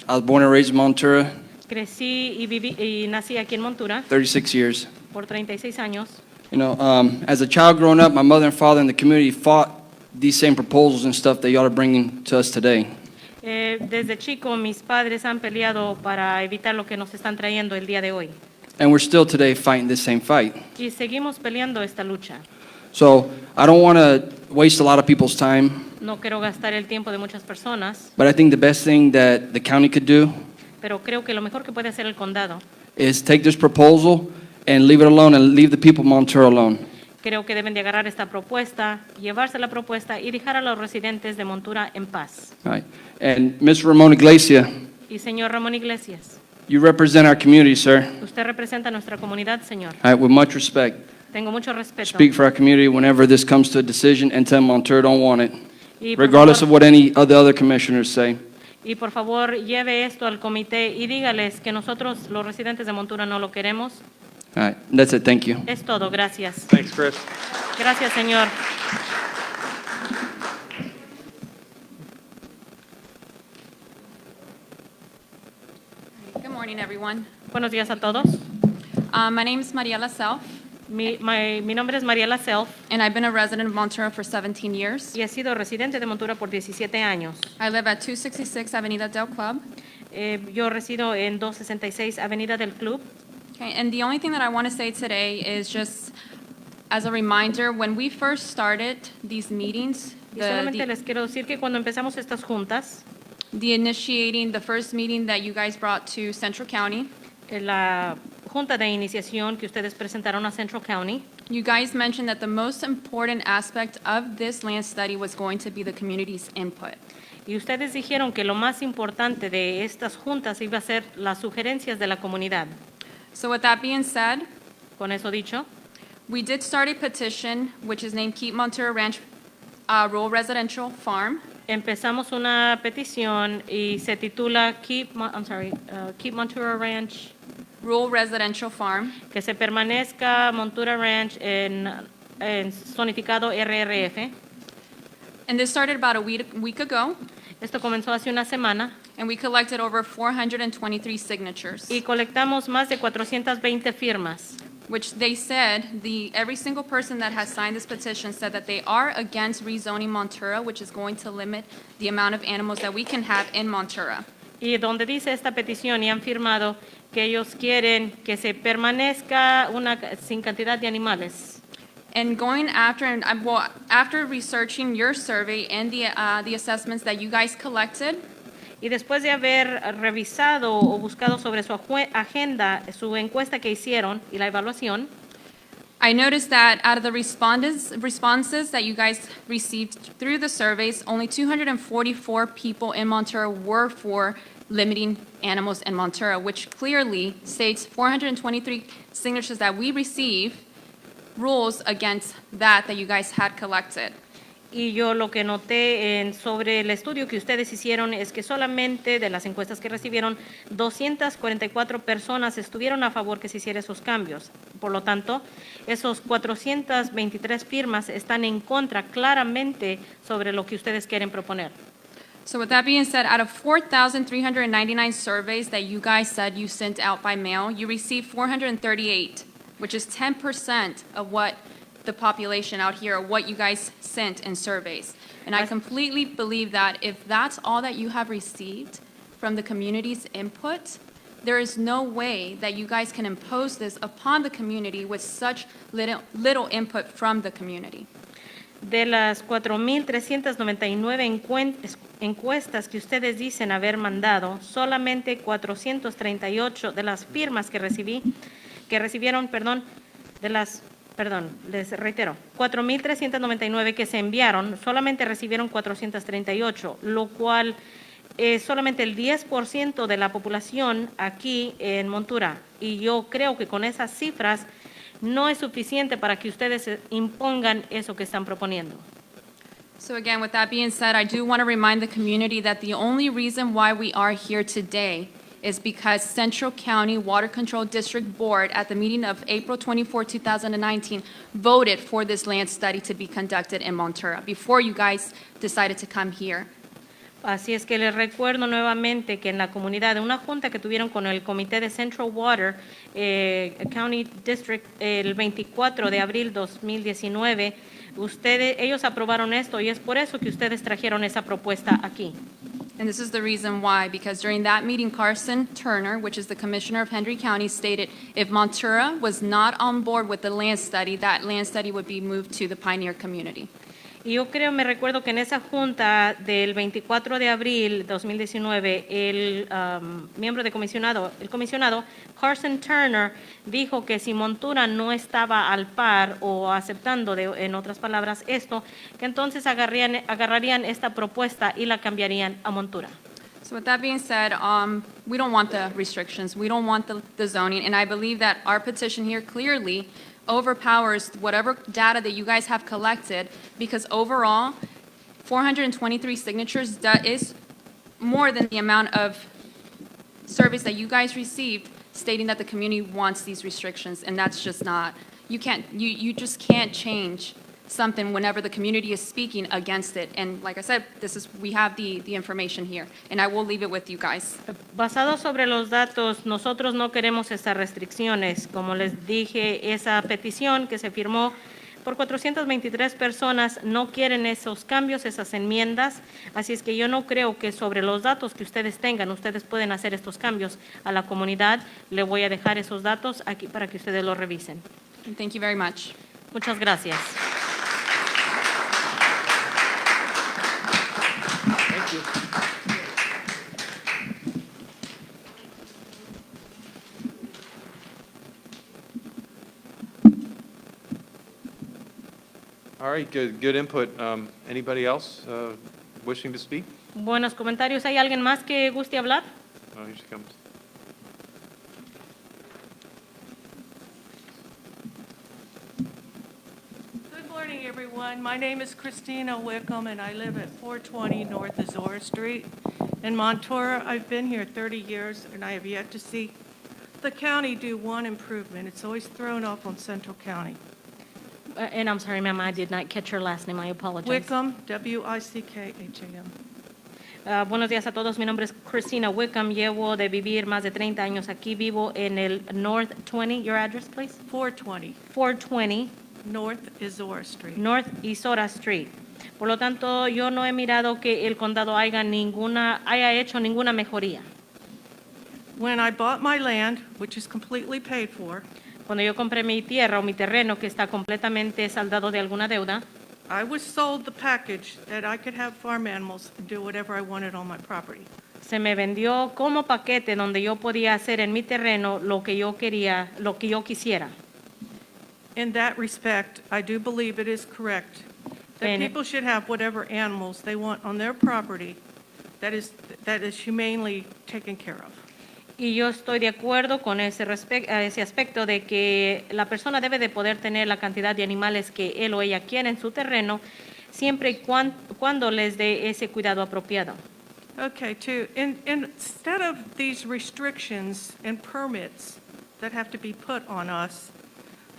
I was born and raised in Montura, Crecí y nací aquí en Montura 36 years. por 36 años. You know, as a child growing up, my mother and father in the community fought these same proposals and stuff that y'all are bringing to us today. Desde chico mis padres han peleado para evitar lo que nos están trayendo el día de hoy. And we're still today fighting this same fight. Y seguimos peleando esta lucha. So I don't want to waste a lot of people's time, No quiero gastar el tiempo de muchas personas, but I think the best thing that the county could do pero creo que lo mejor que puede hacer el condado, is take this proposal and leave it alone and leave the people of Montura alone. creo que deben de agarrar esta propuesta, llevarse la propuesta y dejar a los residentes de Montura en paz. All right. And Ms. Ramon Iglesia, Y señor Ramón Iglesias, you represent our community, sir. usted representa a nuestra comunidad, señor. All right, with much respect. Tengo mucho respeto. Speak for our community whenever this comes to a decision and tell Montura don't want it, Y por regardless favor- of what any of the other commissioners say. Y por favor, lleve esto al comité y dígales que nosotros, los residentes de Montura, no lo queremos. All right, that's it. Thank you. Es todo, gracias. Thanks, Chris. Gracias, señor. Good morning, everyone. Buenos días a todos. My name is Mariela Self, Mi nombre es Mariela Self and I've been a resident of Montura for 17 years. y he sido residente de Montura por 17 años. I live at 266 Avenida del Club. Yo resido en 266 Avenida del Club. Okay, and the only thing that I want to say today is just as a reminder, when we first started these meetings, Y solamente les quiero decir que cuando empezamos estas juntas, the initiating, the first meeting that you guys brought to Central County, la junta de iniciación que ustedes presentaron a Central County, you guys mentioned that the most important aspect of this land study was going to be the community's input. y ustedes dijeron que lo más importante de estas juntas iba a ser las sugerencias de la comunidad. So with that being said, Con eso dicho, we did start a petition, which is named Keep Montura Ranch Rural Residential Farm. empezamos una petición y se titula Keep Montura Ranch, Rural Residential Farm. que se permanezca Montura Ranch en zonificado RRF. And this started about a week ago, Esto comenzó hace una semana and we collected over 423 signatures, y colectamos más de 420 firmas, which they said, every single person that has signed this petition said that they are against rezoning Montura, which is going to limit the amount of animals that we can have in Montura. y donde dice esta petición y han firmado que ellos quieren que se permanezca sin cantidad de animales. And going after, after researching your survey and the assessments that you guys collected, Y después de haber revisado o buscado sobre su agenda, su encuesta que hicieron y la evaluación, I noticed that out of the responses that you guys received through the surveys, only 244 people in Montura were for limiting animals in Montura, which clearly states 423 signatures that we received rules against that you guys had collected. Y yo lo que noté sobre el estudio que ustedes hicieron es que solamente de las encuestas que recibieron, 244 personas estuvieron a favor que se hiciera esos cambios. Por lo tanto, esos 423 firmas están en contra claramente sobre lo que ustedes quieren proponer. So with that being said, out of 4,399 surveys that you guys said you sent out by mail, you received 438, which is 10% of what the population out here, or what you guys sent in surveys. And I completely believe that if that's all that you have received from the community's input, there is no way that you guys can impose this upon the community with such little input from the community. De las 4,399 encuestas que ustedes dicen haber mandado, solamente 438 de las firmas que recibieron, les reitero, 4,399 que se enviaron, solamente recibieron 438, lo cual es solamente el 10% de la población aquí en Montura. Y yo creo que con esas cifras no es suficiente para que ustedes impongan eso que están proponiendo. So again, with that being said, I do want to remind the community that the only reason why we are here today is because Central County Water Control District Board at the meeting of April 24, 2019 voted for this land study to be conducted in Montura before you guys decided to come here. Así es que les recuerdo nuevamente que en la comunidad, de una junta que tuvieron con el comité de Central Water County District el 24 de abril 2019, ellos aprobaron esto y es por eso que ustedes trajeron esa propuesta aquí. And this is the reason why, because during that meeting, Carson Turner, which is the commissioner of Henry County, stated if Montura was not on board with the land study, that land study would be moved to the Pioneer community. Y yo me recuerdo que en esa junta del 24 de abril 2019, el comisionado Carson Turner dijo que si Montura no estaba al par o aceptando, en otras palabras, esto, que entonces agarrarían esta propuesta y la cambiarían a Montura. So with that being said, we don't want the restrictions, we don't want the zoning, and I believe that our petition here clearly overpowers whatever data that you guys have collected, because overall, 423 signatures, that is more than the amount of surveys that you guys received stating that the community wants these restrictions, and that's just not, you just can't change something whenever the community is speaking against it. And like I said, we have the information here, and I will leave it with you guys. Basado sobre los datos, nosotros no queremos esas restricciones. Como les dije, esa petición que se firmó por 423 personas no quieren esos cambios, esas enmiendas. Así es que yo no creo que sobre los datos que ustedes tengan, ustedes pueden hacer estos cambios a la comunidad. Le voy a dejar esos datos aquí para que ustedes los revisen. And thank you very much. Muchas gracias. All right, good input. Anybody else wishing to speak? Buenos comentarios. ¿Hay alguien más que guste hablar? Oh, here she comes. Good morning, everyone. My name is Christina Wickham, and I live at 420 North Azora Street in Montura. I've been here 30 years, and I have yet to see the county do one improvement. It's always thrown off on Central County. And I'm sorry, ma'am, I did not catch your last name. I apologize. Wickham, W-I-C-K-H-A-M. Buenos días a todos. Mi nombre es Christina Wickham. Llevo de vivir más de 30 años aquí. Vivo en el North 20. Your address, please? 420 420 North Azora Street. North Isora Street. Por lo tanto, yo no he mirado que el condado haya hecho ninguna mejoría. When I bought my land, which is completely paid for, Cuando yo compré mi tierra o mi terreno que está completamente saldado de alguna deuda, I was sold the package that I could have farm animals and do whatever I wanted on my property. se me vendió como paquete donde yo podía hacer en mi terreno lo que yo quería, lo que yo quisiera. In that respect, I do believe it is correct that And- people should have whatever animals they want on their property that is humanely taken care of. Y yo estoy de acuerdo con ese aspecto de que la persona debe de poder tener la cantidad de animales que él o ella quiere en su terreno siempre y cuando les dé ese cuidado apropiado. Okay, instead of these restrictions and permits that have to be put on us,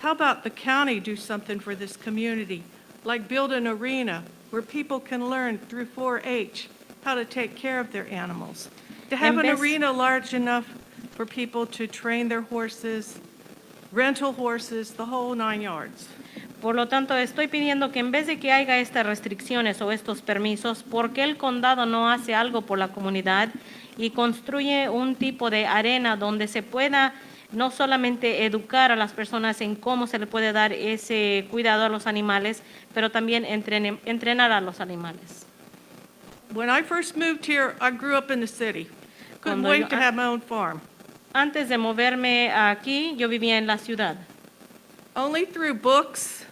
how about the county do something for this community? Like build an arena where people can learn through 4-H how to take care of their animals. To have an En vez- arena large enough for people to train their horses, rental horses, the whole 9 yards. Por lo tanto, estoy pidiendo que en vez de que haya estas restricciones o estos permisos, ¿por qué el condado no hace algo por la comunidad y construye un tipo de arena donde se pueda no solamente educar a las personas en cómo se le puede dar ese cuidado a los animales, pero también entrenar a los animales? When I first moved here, I grew up in the city. Couldn't Cuando wait yo- to have my own farm. Antes de moverme aquí, yo vivía en la ciudad. Only through books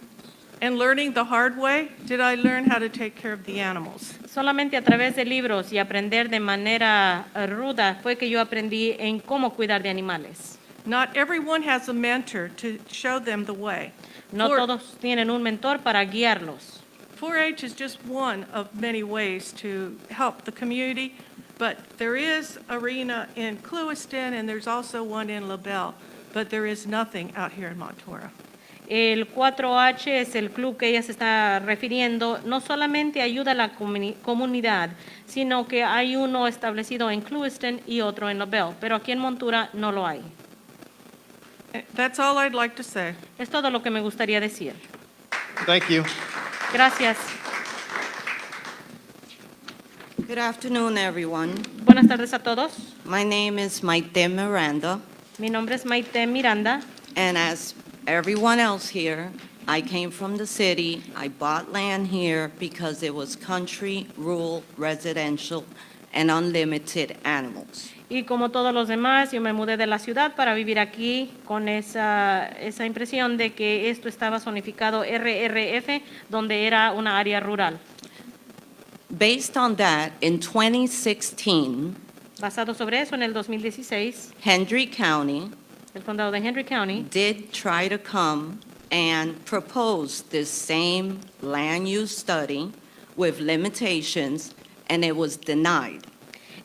and learning the hard way did I learn how to take care of the animals. Solamente a través de libros y aprender de manera ruda fue que yo aprendí en cómo cuidar de animales. Not everyone has a mentor to show them the way. No Four- todos tienen un mentor para guiarlos. 4-H is just one of many ways to help the community, but there is arena in Clewiston and there's also one in LaBelle, but there is nothing out here in Montura. El 4H es el club que ella se está refiriendo. No solamente ayuda a la comunidad, sino que hay uno establecido en Clewiston y otro en LaBelle, pero aquí en Montura no lo hay. That's all I'd like to say. Es todo lo que me gustaría decir. Thank you. Gracias. Good afternoon, everyone. Buenas tardes a todos. My name is Maite Miranda, Mi nombre es Maite Miranda. and as everyone else here, I came from the city. I bought land here because it was country, rural, residential, and unlimited animals. Y como todos los demás, yo me mudé de la ciudad para vivir aquí con esa impresión de que esto estaba zonificado RRF, donde era una área rural. Based on that, in 2016, Basado sobre eso, en el 2016, Hendry County el condado de Henry County did try to come and propose this same land use study with limitations, and it was denied.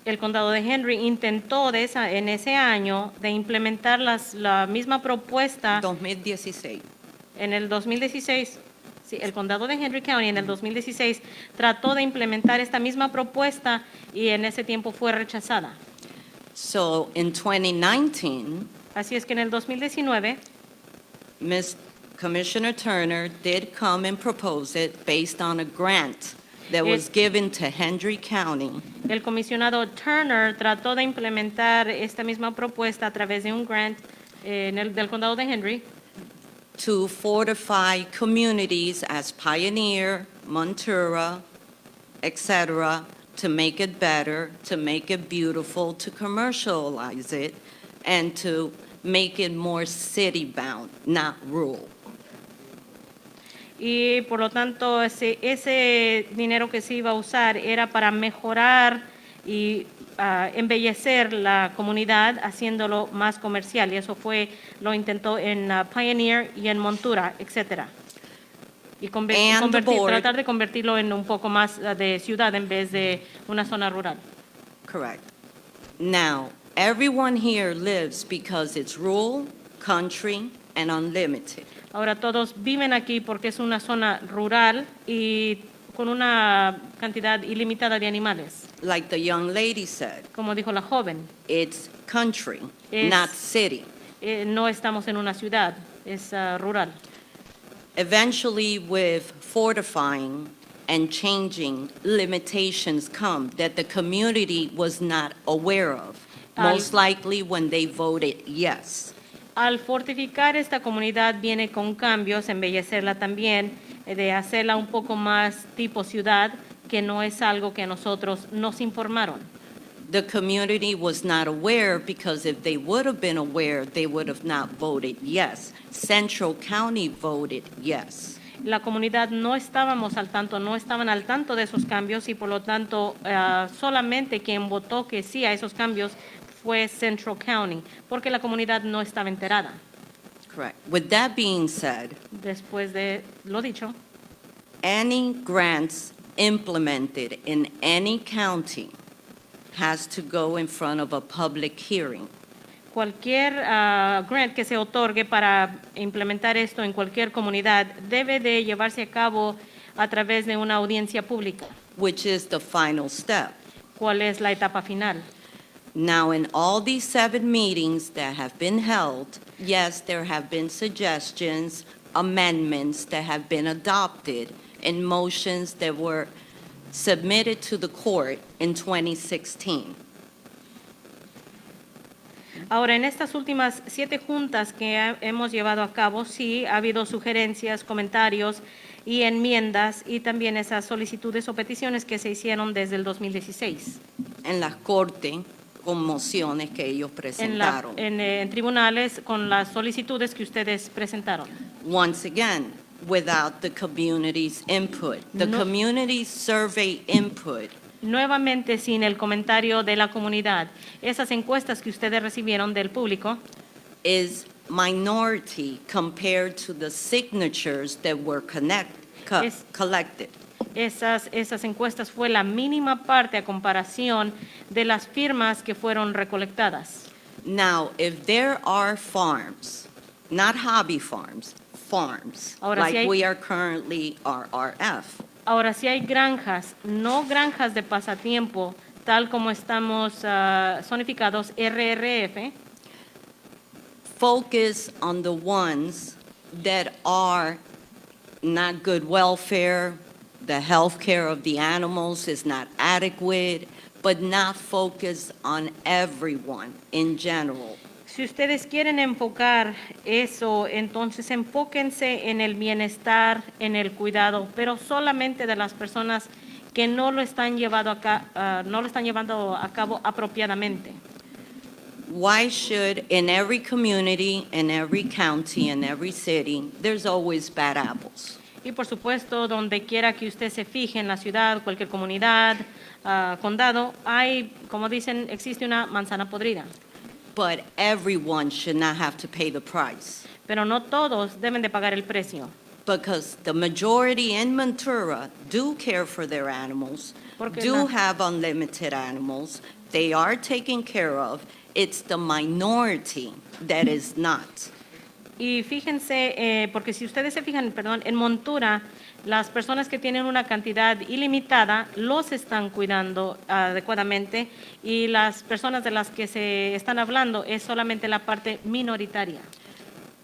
el condado de Henry intentó en ese año de implementar la misma propuesta 2016. en el 2016. Sí, el condado de Henry County en el 2016 trató de implementar esta misma propuesta y en ese tiempo fue rechazada. So in 2019, Así es que en el 2019 Commissioner Turner did come and propose it based on a grant that was given to Hendry County el comisionado Turner trató de implementar esta misma propuesta a través de un grant del condado de Henry to fortify communities as Pioneer, Montura, etc., to make it better, to make it beautiful, to commercialize it, and to make it more city-bound, not rural. y por lo tanto ese dinero que se iba a usar era para mejorar y embellecer la comunidad haciéndolo más comercial y eso lo intentó en Pioneer y en Montura, etcétera. Y And the board- tratar de convertirlo en un poco más de ciudad en vez de una zona rural. Correct. Now, everyone here lives because it's rural, country, and unlimited. Ahora todos viven aquí porque es una zona rural y con una cantidad ilimitada de animales. Like the young lady said, Como dijo la joven, it's country, Es- not city. no estamos en una ciudad, es rural. Eventually, with fortifying and changing, limitations come that the community was not aware of, most likely when they voted yes. Al fortificar esta comunidad viene con cambios, embellecerla también, de hacerla un poco más tipo ciudad, que no es algo que a nosotros nos informaron. The community was not aware because if they would have been aware, they would have not voted yes. Central County voted yes. La comunidad no estábamos al tanto, no estaban al tanto de esos cambios y por lo tanto solamente quien votó que sí a esos cambios fue Central County, porque la comunidad no estaba enterada. Correct. With that being said, Después de lo dicho, any grants implemented in any county has to go in front of a public hearing. Cualquier grant que se otorgue para implementar esto en cualquier comunidad debe de llevarse a cabo a través de una audiencia pública. Which is the final step. ¿Cuál es la etapa final? Now, in all these 7 meetings that have been held, yes, there have been suggestions, amendments that have been adopted in motions that were submitted to the court in 2016. Ahora, en estas últimas 7 juntas que hemos llevado a cabo, sí ha habido sugerencias, comentarios y enmiendas y también esas solicitudes o peticiones que se hicieron desde el 2016 En las cortes, con mociones que ellos presentaron. en tribunales con las solicitudes que ustedes presentaron. Once again, without the community's input. The No. community's survey input Nuevamente, sin el comentario de la comunidad, esas encuestas que ustedes recibieron del público is minority compared to the signatures that were Es- collected. esas encuestas fue la mínima parte a comparación de las firmas que fueron recolectadas. Now, if there are farms, not hobby farms, farms, Ahora, si like hay- we are currently RRF, Ahora, si hay granjas, no granjas de pasatiempo, tal como estamos zonificados RRF, focus on the ones that are not good welfare, the health care of the animals is not adequate, but not focus on everyone in general. si ustedes quieren enfocar eso, entonces enfóquense en el bienestar, en el cuidado, pero solamente de las personas que no lo están llevando a cabo apropiadamente. Why should, in every community, in every county, in every city, there's always bad apples? Y por supuesto, donde quiera que usted se fije, en la ciudad, cualquier comunidad, condado, hay, como dicen, existe una manzana podrida. But everyone should not have to pay the price. Pero no todos deben de pagar el precio. Because the majority in Montura do care for their animals, Porque do la- have unlimited animals, they are taken care of. It's the minority that is not. Y fíjense, porque si ustedes se fijan, perdón, en Montura, las personas que tienen una cantidad ilimitada los están cuidando adecuadamente y las personas de las que se están hablando es solamente la parte minoritaria.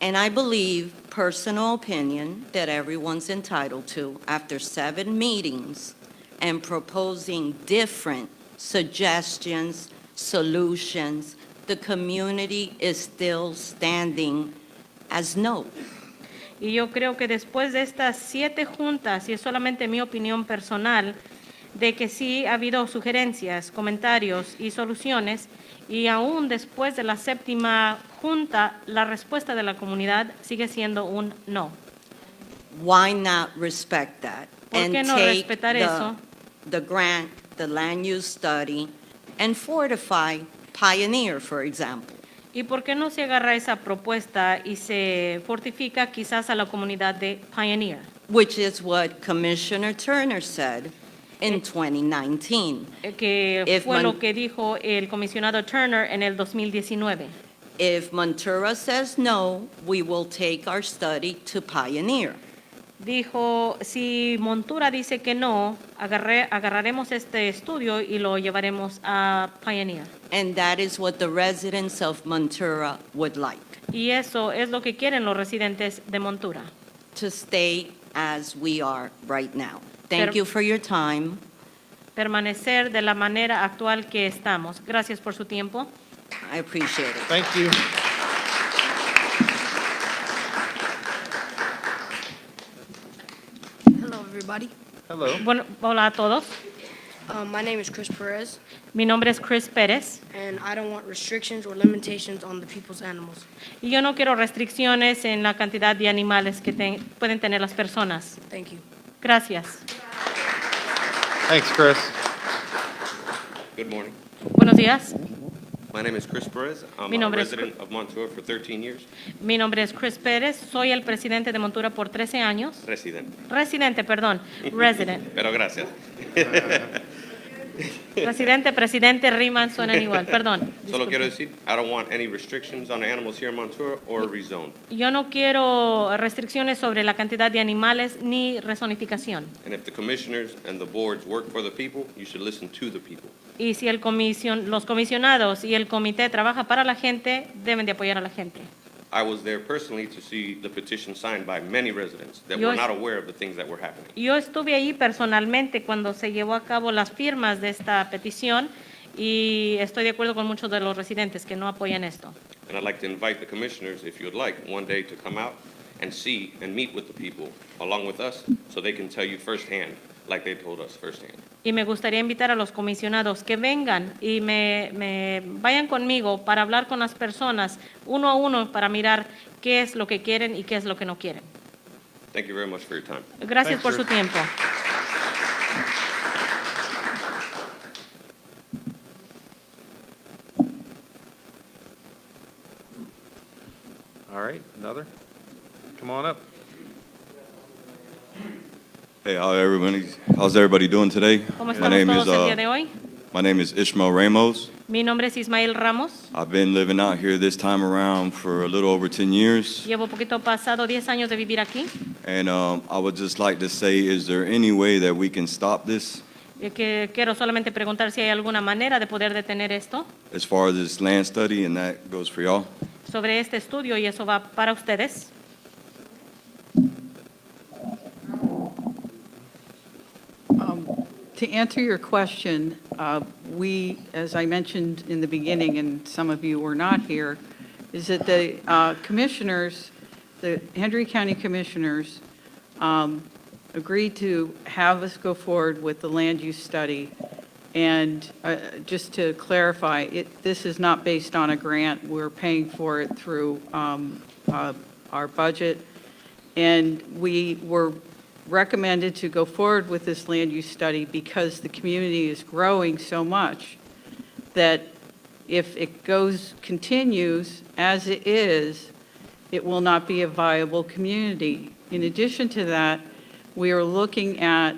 And I believe, personal opinion, that everyone's entitled to, after 7 meetings and proposing different suggestions, solutions, the community is still standing as no. Y yo creo que después de estas 7 juntas, y es solamente mi opinión personal, de que sí ha habido sugerencias, comentarios y soluciones, y aún después de la 7ª junta, la respuesta de la comunidad sigue siendo un no. Why not respect that? ¿Por qué And no take respetar eso? the grant, the land use study, and fortify Pioneer, for example. ¿Y por qué no se agarra esa propuesta y se fortifica quizás a la comunidad de Pioneer? Which is what Commissioner Turner said in 2019. Que If fue Mon- lo que dijo el comisionado Turner en el 2019. If Montura says no, we will take our study to Pioneer. Dijo, si Montura dice que no, agarraremos este estudio y lo llevaremos a Pioneer. And that is what the residents of Montura would like, Y eso es lo que quieren los residentes de Montura. to stay as we are right now. Thank Pero- you for your time. Permanecer de la manera actual que estamos. Gracias por su tiempo. I appreciate it. Thank you. Hello, everybody. Hello. Bueno, hola a todos. My name is Chris Perez, Mi nombre es Chris Pérez and I don't want restrictions or limitations on the people's animals. y yo no quiero restricciones en la cantidad de animales que pueden tener las personas. Thank you. Gracias. Thanks, Chris. Good morning. Buenos días. My name is Chris Perez. I'm Mi a nombre es resident of Montura for 13 years. Mi nombre es Chris Pérez, soy el presidente de Montura por 13 años. Residente, perdón, resident. Pero gracias. Residente, presidente, riman, suenan igual, perdón. Solo disculpe. quiero decir, I don't want any restrictions on the animals here in Montura or rezone. Yo no quiero restricciones sobre la cantidad de animales ni rezonificación. And if the commissioners and the boards work for the people, you should listen to the people. Y si los comisionados y el comité trabaja para la gente, deben de apoyar a la gente. I was there personally to see the petition signed by many residents that Yo were es- not aware of the things that were happening. Yo estuve ahí personalmente cuando se llevó a cabo las firmas de esta petición y estoy de acuerdo con muchos de los residentes que no apoyan esto. And I'd like to invite the commissioners, if you would like, one day to come out and see and meet with the people along with us so they can tell you firsthand, like they told us firsthand. Y me gustaría invitar a los comisionados que vengan y me vayan conmigo para hablar con las personas uno a uno para mirar qué es lo que quieren y qué es lo que no quieren. Thank you very much for your time. Gracias por su tiempo. All right, another? Come on up. Hey, how's everybody doing today? ¿Cómo estamos todos el día de hoy? My name is Ishmael Ramos. Mi nombre es Ismael Ramos. I've been living out here this time around for a little over 10 years. Llevo poquito pasado 10 años de vivir aquí. And I would just like to say, is there any way that we can stop this Que quiero solamente preguntar si hay alguna manera de poder detener esto as far as this land study, and that goes for y'all? sobre este estudio y eso va para ustedes. To answer your question, we, as I mentioned in the beginning, and some of you were not here, is that the commissioners, the Hendry County Commissioners, agreed to have us go forward with the land use study. And just to clarify, this is not based on a grant. We're paying for it through our budget. And we were recommended to go forward with this land use study because the community is growing so much that if it continues as it is, it will not be a viable community. In addition to that, we are looking at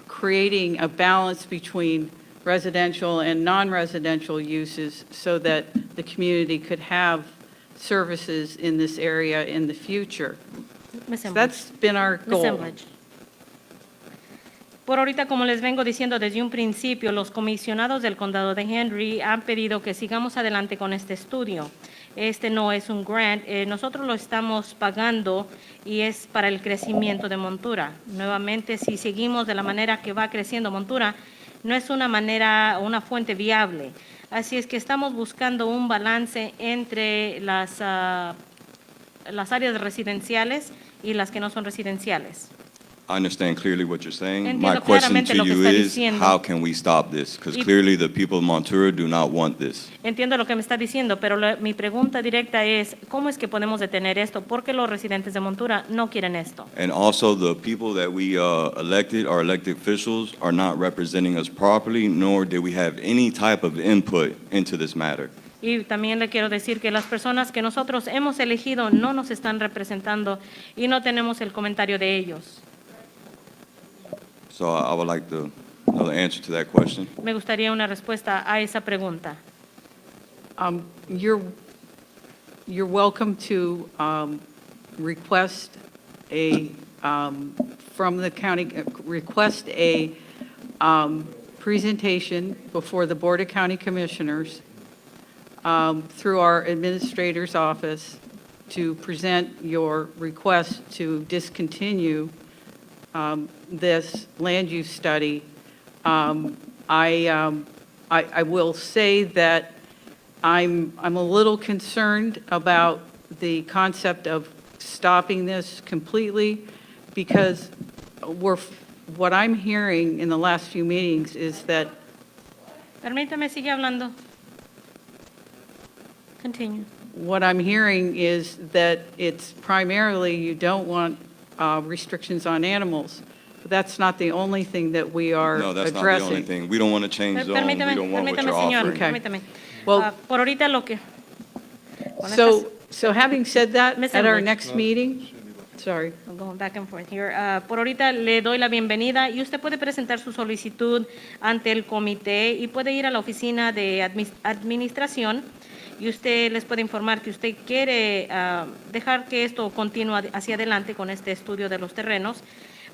creating a balance between residential and non-residential uses so that the community could have services in this area in the future. So that's been our goal. Assemblage. Por ahorita, como les vengo diciendo desde un principio, los comisionados del condado de Henry han pedido que sigamos adelante con este estudio. Este no es un grant, nosotros lo estamos pagando y es para el crecimiento de Montura. Nuevamente, si seguimos de la manera que va creciendo Montura, no es una fuente viable. Así es que estamos buscando un balance entre las áreas residenciales y las que no son residenciales. I understand clearly what you're saying. Entiendo My question claramente to lo que you está is, diciendo. how can we stop this? Because clearly the people of Montura do not want this. Entiendo lo que me está diciendo, pero mi pregunta directa es, ¿cómo es que podemos detener esto? Porque los residentes de Montura no quieren esto. And also, the people that we elected, our elected officials, are not representing us properly, nor do we have any type of input into this matter. Y también le quiero decir que las personas que nosotros hemos elegido no nos están representando y no tenemos el comentario de ellos. So I would like to know the answer to that question. Me gustaría una respuesta a esa pregunta. You're welcome to request from the county, request a presentation before the Board of County Commissioners through our administrator's office to present your request to discontinue this land use study. I will say that I'm a little concerned about the concept of stopping this completely because what I'm hearing in the last few meetings is that Permítame, sigue hablando. Continue. what I'm hearing is that it's primarily you don't want restrictions on animals, But that's not the only thing that we are No, that's not the addressing. only thing. We don't want to change zones. We Permítame, don't want what permítame, you're señor, offering. Okay. permítame. Well- Por ahorita lo que... con So having said that, Miss at our English. next meeting, sorry. I'm going back and forth here. Por ahorita le doy la bienvenida y usted puede presentar su solicitud ante el comité y puede ir a la oficina de administración y usted les puede informar que usted quiere dejar que esto continúe hacia adelante con este estudio de los terrenos.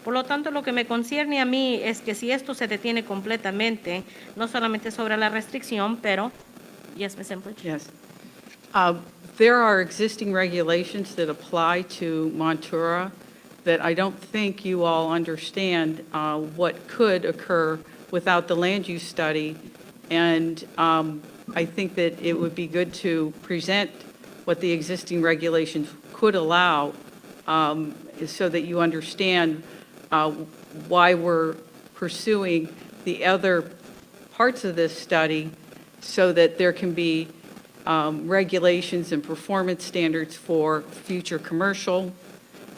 Por lo tanto, lo que me concierne a mí es que si esto se detiene completamente, no solamente sobre la restricción, pero... Yes, Ms. English. Yes. There are existing regulations that apply to Montura that I don't think you all understand what could occur without the land use study. And I think that it would be good to present what the existing regulations could allow so that you understand why we're pursuing the other parts of this study so that there can be regulations and performance standards for future commercial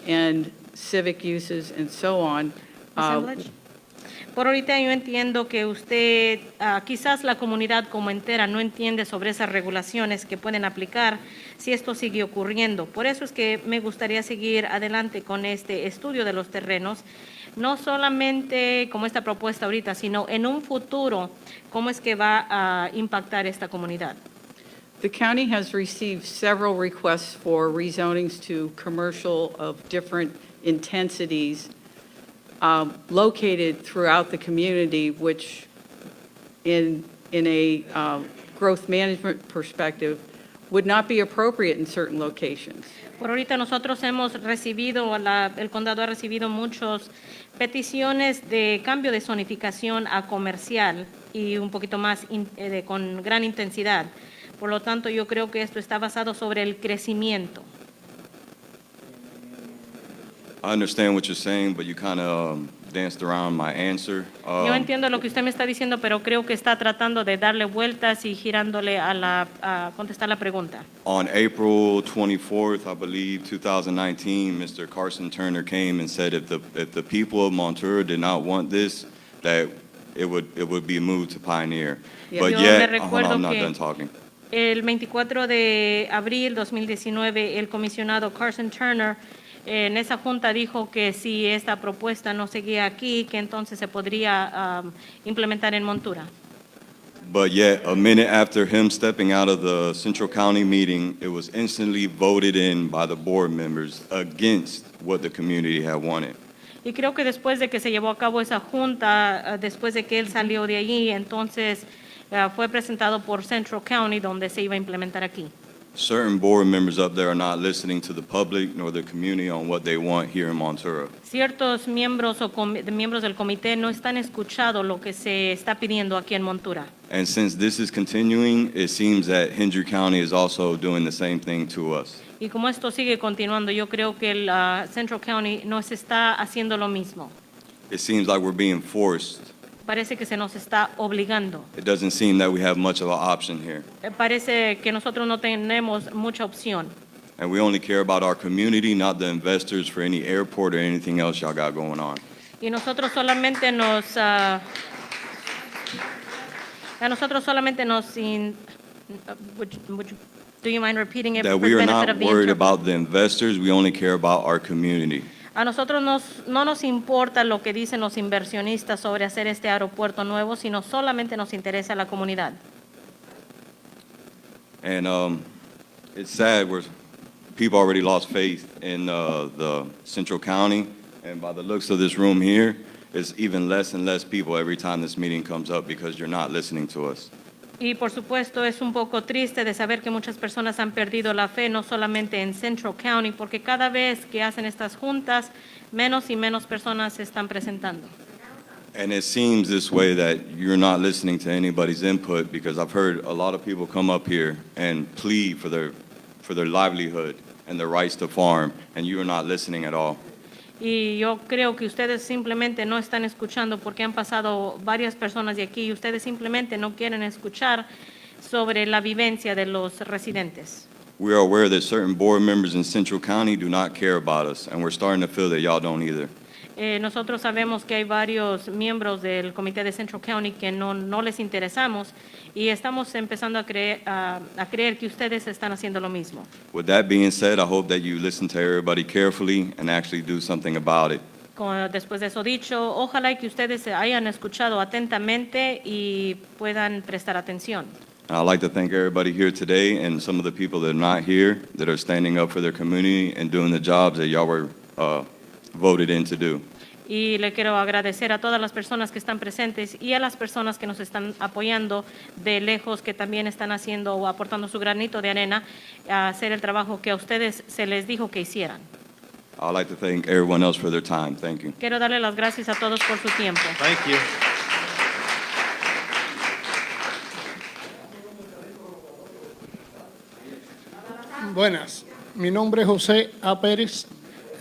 and civic uses and so on. Assemblage. Por ahorita yo entiendo que usted, quizás la comunidad como entera no entiende sobre esas regulaciones que pueden aplicar si esto sigue ocurriendo. Por eso es que me gustaría seguir adelante con este estudio de los terrenos, no solamente como esta propuesta ahorita, sino en un futuro, cómo es que va a impactar esta comunidad. The county has received several requests for rezonings to commercial of different intensities located throughout the community, which in a growth management perspective would not be appropriate in certain locations. Por ahorita nosotros hemos recibido, el condado ha recibido muchas peticiones de cambio de zonificación a comercial y un poquito más con gran intensidad. Por lo tanto, yo creo que esto está basado sobre el crecimiento. I understand what you're saying, but you kind of danced around my answer. Yo entiendo lo que usted me está diciendo, pero creo que está tratando de darle vueltas y girándole a contestar la pregunta. On April 24th, I believe, 2019, Mr. Carson Turner came and said if the people of Montura did not want this, that it would be moved to Pioneer. Yo But me yet, hold recuerdo on, I'm not que done talking. El 24 de abril 2019, el comisionado Carson Turner en esa junta dijo que si esta propuesta no seguía aquí, que entonces se podría implementar en Montura. But yet, a minute after him stepping out of the Central County meeting, it was instantly voted in by the board members against what the community had wanted. Y creo que después de que se llevó a cabo esa junta, después de que él salió de allí, entonces fue presentado por Central County, donde se iba a implementar aquí. Certain board members up there are not listening to the public nor the community on what they want here in Montura. Ciertos miembros miembros del comité no están escuchando lo que se está pidiendo aquí en Montura. And since this is continuing, it seems that Hendry County is also doing the same thing to us. Y como esto sigue continuando, yo creo que el Central County nos está haciendo lo mismo. It seems like we're being forced. Parece que se nos está obligando. It doesn't seem that we have much of an option here. Parece que nosotros no tenemos mucha opción. And we only care about our community, not the investors for any airport or anything else y'all got going on. Y nosotros solamente do you mind repeating it That for we the are benefit not of the worried interpreter? about the investors, we only care about our community. A nosotros no nos importa lo que dicen los inversionistas sobre hacer este aeropuerto nuevo, sino solamente nos interesa la comunidad. And it's sad where people already lost faith in the Central County. And by the looks of this room here, it's even less and less people every time this meeting comes up because you're not listening to us. Y por supuesto es un poco triste de saber que muchas personas han perdido la fe, no solamente en Central County, porque cada vez que hacen estas juntas, menos y menos personas se están presentando. And it seems this way that you're not listening to anybody's input because I've heard a lot of people come up here and plead for their livelihood and their rights to farm, and you are not listening at all. Y yo creo que ustedes simplemente no están escuchando porque han pasado varias personas de aquí y ustedes simplemente no quieren escuchar sobre la vivencia de los residentes. We are aware that certain board members in Central County do not care about us, and we're starting to feel that y'all don't either. Nosotros sabemos que hay varios miembros del Comité de Central County que no les interesamos y estamos empezando a creer que ustedes están haciendo lo mismo. With that being said, I hope that you listen to everybody carefully and actually do something about it. Después de eso dicho, ojalá que ustedes se hayan escuchado atentamente y puedan prestar atención. And I'd like to thank everybody here today and some of the people that are not here that are standing up for their community and doing the jobs that y'all were voted in to do. Y le quiero agradecer a todas las personas que están presentes y a las personas que nos están apoyando de lejos, que también están haciendo o aportando su granito de arena a hacer el trabajo que a ustedes se les dijo que hicieran. I'd like to thank everyone else for their time. Thank you. Quiero darle las gracias a todos por su tiempo. Thank you. Buenas, mi nombre es José A. Pérez,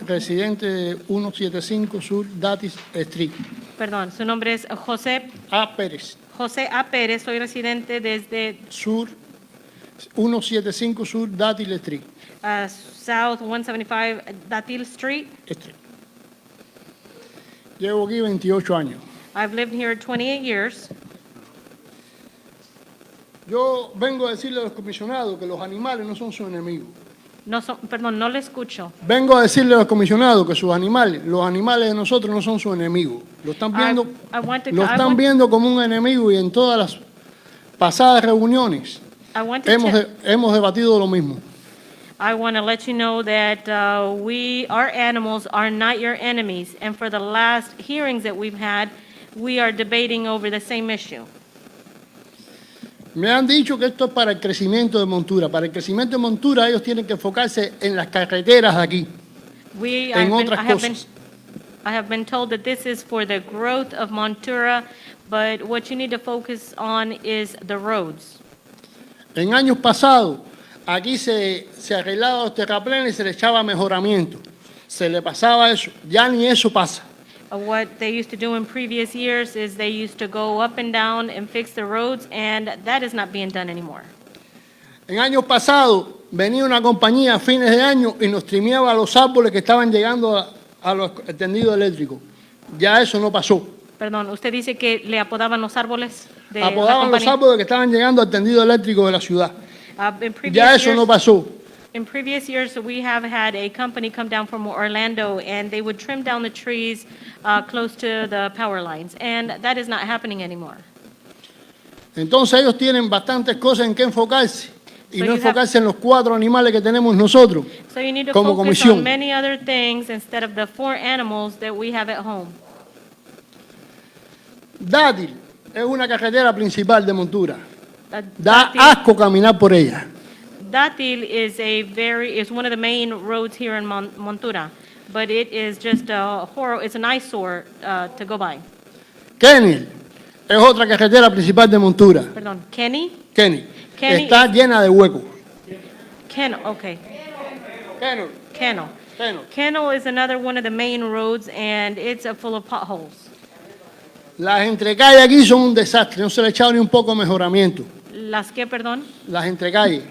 residente de 175 Sur Datis Street. Perdón, su nombre es José A. Pérez. José A. Pérez, soy residente desde Sur 175 Sur Datil Street. South 175 Datil Street. Llevo aquí 28 años. I've lived here 28 years. Yo vengo a decirle a los comisionados que los animales no son sus enemigos. Perdón, no le escucho. Vengo a decirle a los comisionados que los animales de nosotros no son sus enemigos. Lo están viendo como un enemigo y en todas las pasadas reuniones hemos debatido lo mismo. I want to let you know that our animals are not your enemies. And for the last hearings that we've had, we are debating over the same issue. Me han dicho que esto es para el crecimiento de Montura. Para el crecimiento de Montura ellos tienen que enfocarse en las carreteras de aquí, en otras cosas. I have been told that this is for the growth of Montura, but what you need to focus on is the roads. En años pasados, aquí se arreglaba los terraplenes y se le echaba mejoramiento. Se le pasaba eso. Ya ni eso pasa. What they used to do in previous years is they used to go up and down and fix the roads, and that is not being done anymore. En años pasados venía una compañía a fines de año y nos trimeaba los árboles que estaban llegando a los tendidos eléctricos. Ya eso no pasó. Perdón, usted dice que le apodaban los árboles de la Apodaban los compañía. árboles que estaban llegando al tendido eléctrico de la ciudad. In previous Ya eso no pasó. In previous years, we have had a company come down from Orlando, and they would trim down the trees close to the power lines, and that is not happening anymore. Entonces ellos tienen bastantes cosas en que enfocarse y So no you enfocarse en los 4 animales que tenemos nosotros So you need to como focus comisión. on many other things instead of the 4 animals that we have at home. Dátil es una carretera principal de Montura. Da Dátil- asco caminar por ella. Dátil is one of the main roads here in Montura, but it is just it's an eyesore to go by. Kenny es otra carretera principal de Montura. Perdón, Kenny Kenny Kenny está llena de huecos. Okay. Kenny. Kennel. Kennel. Kennel is another one of the main roads, and it's full of potholes. Las entrecalles aquí son un desastre, no se le ha echado ni un poco de mejoramiento. Las que, perdón? Las entrecalles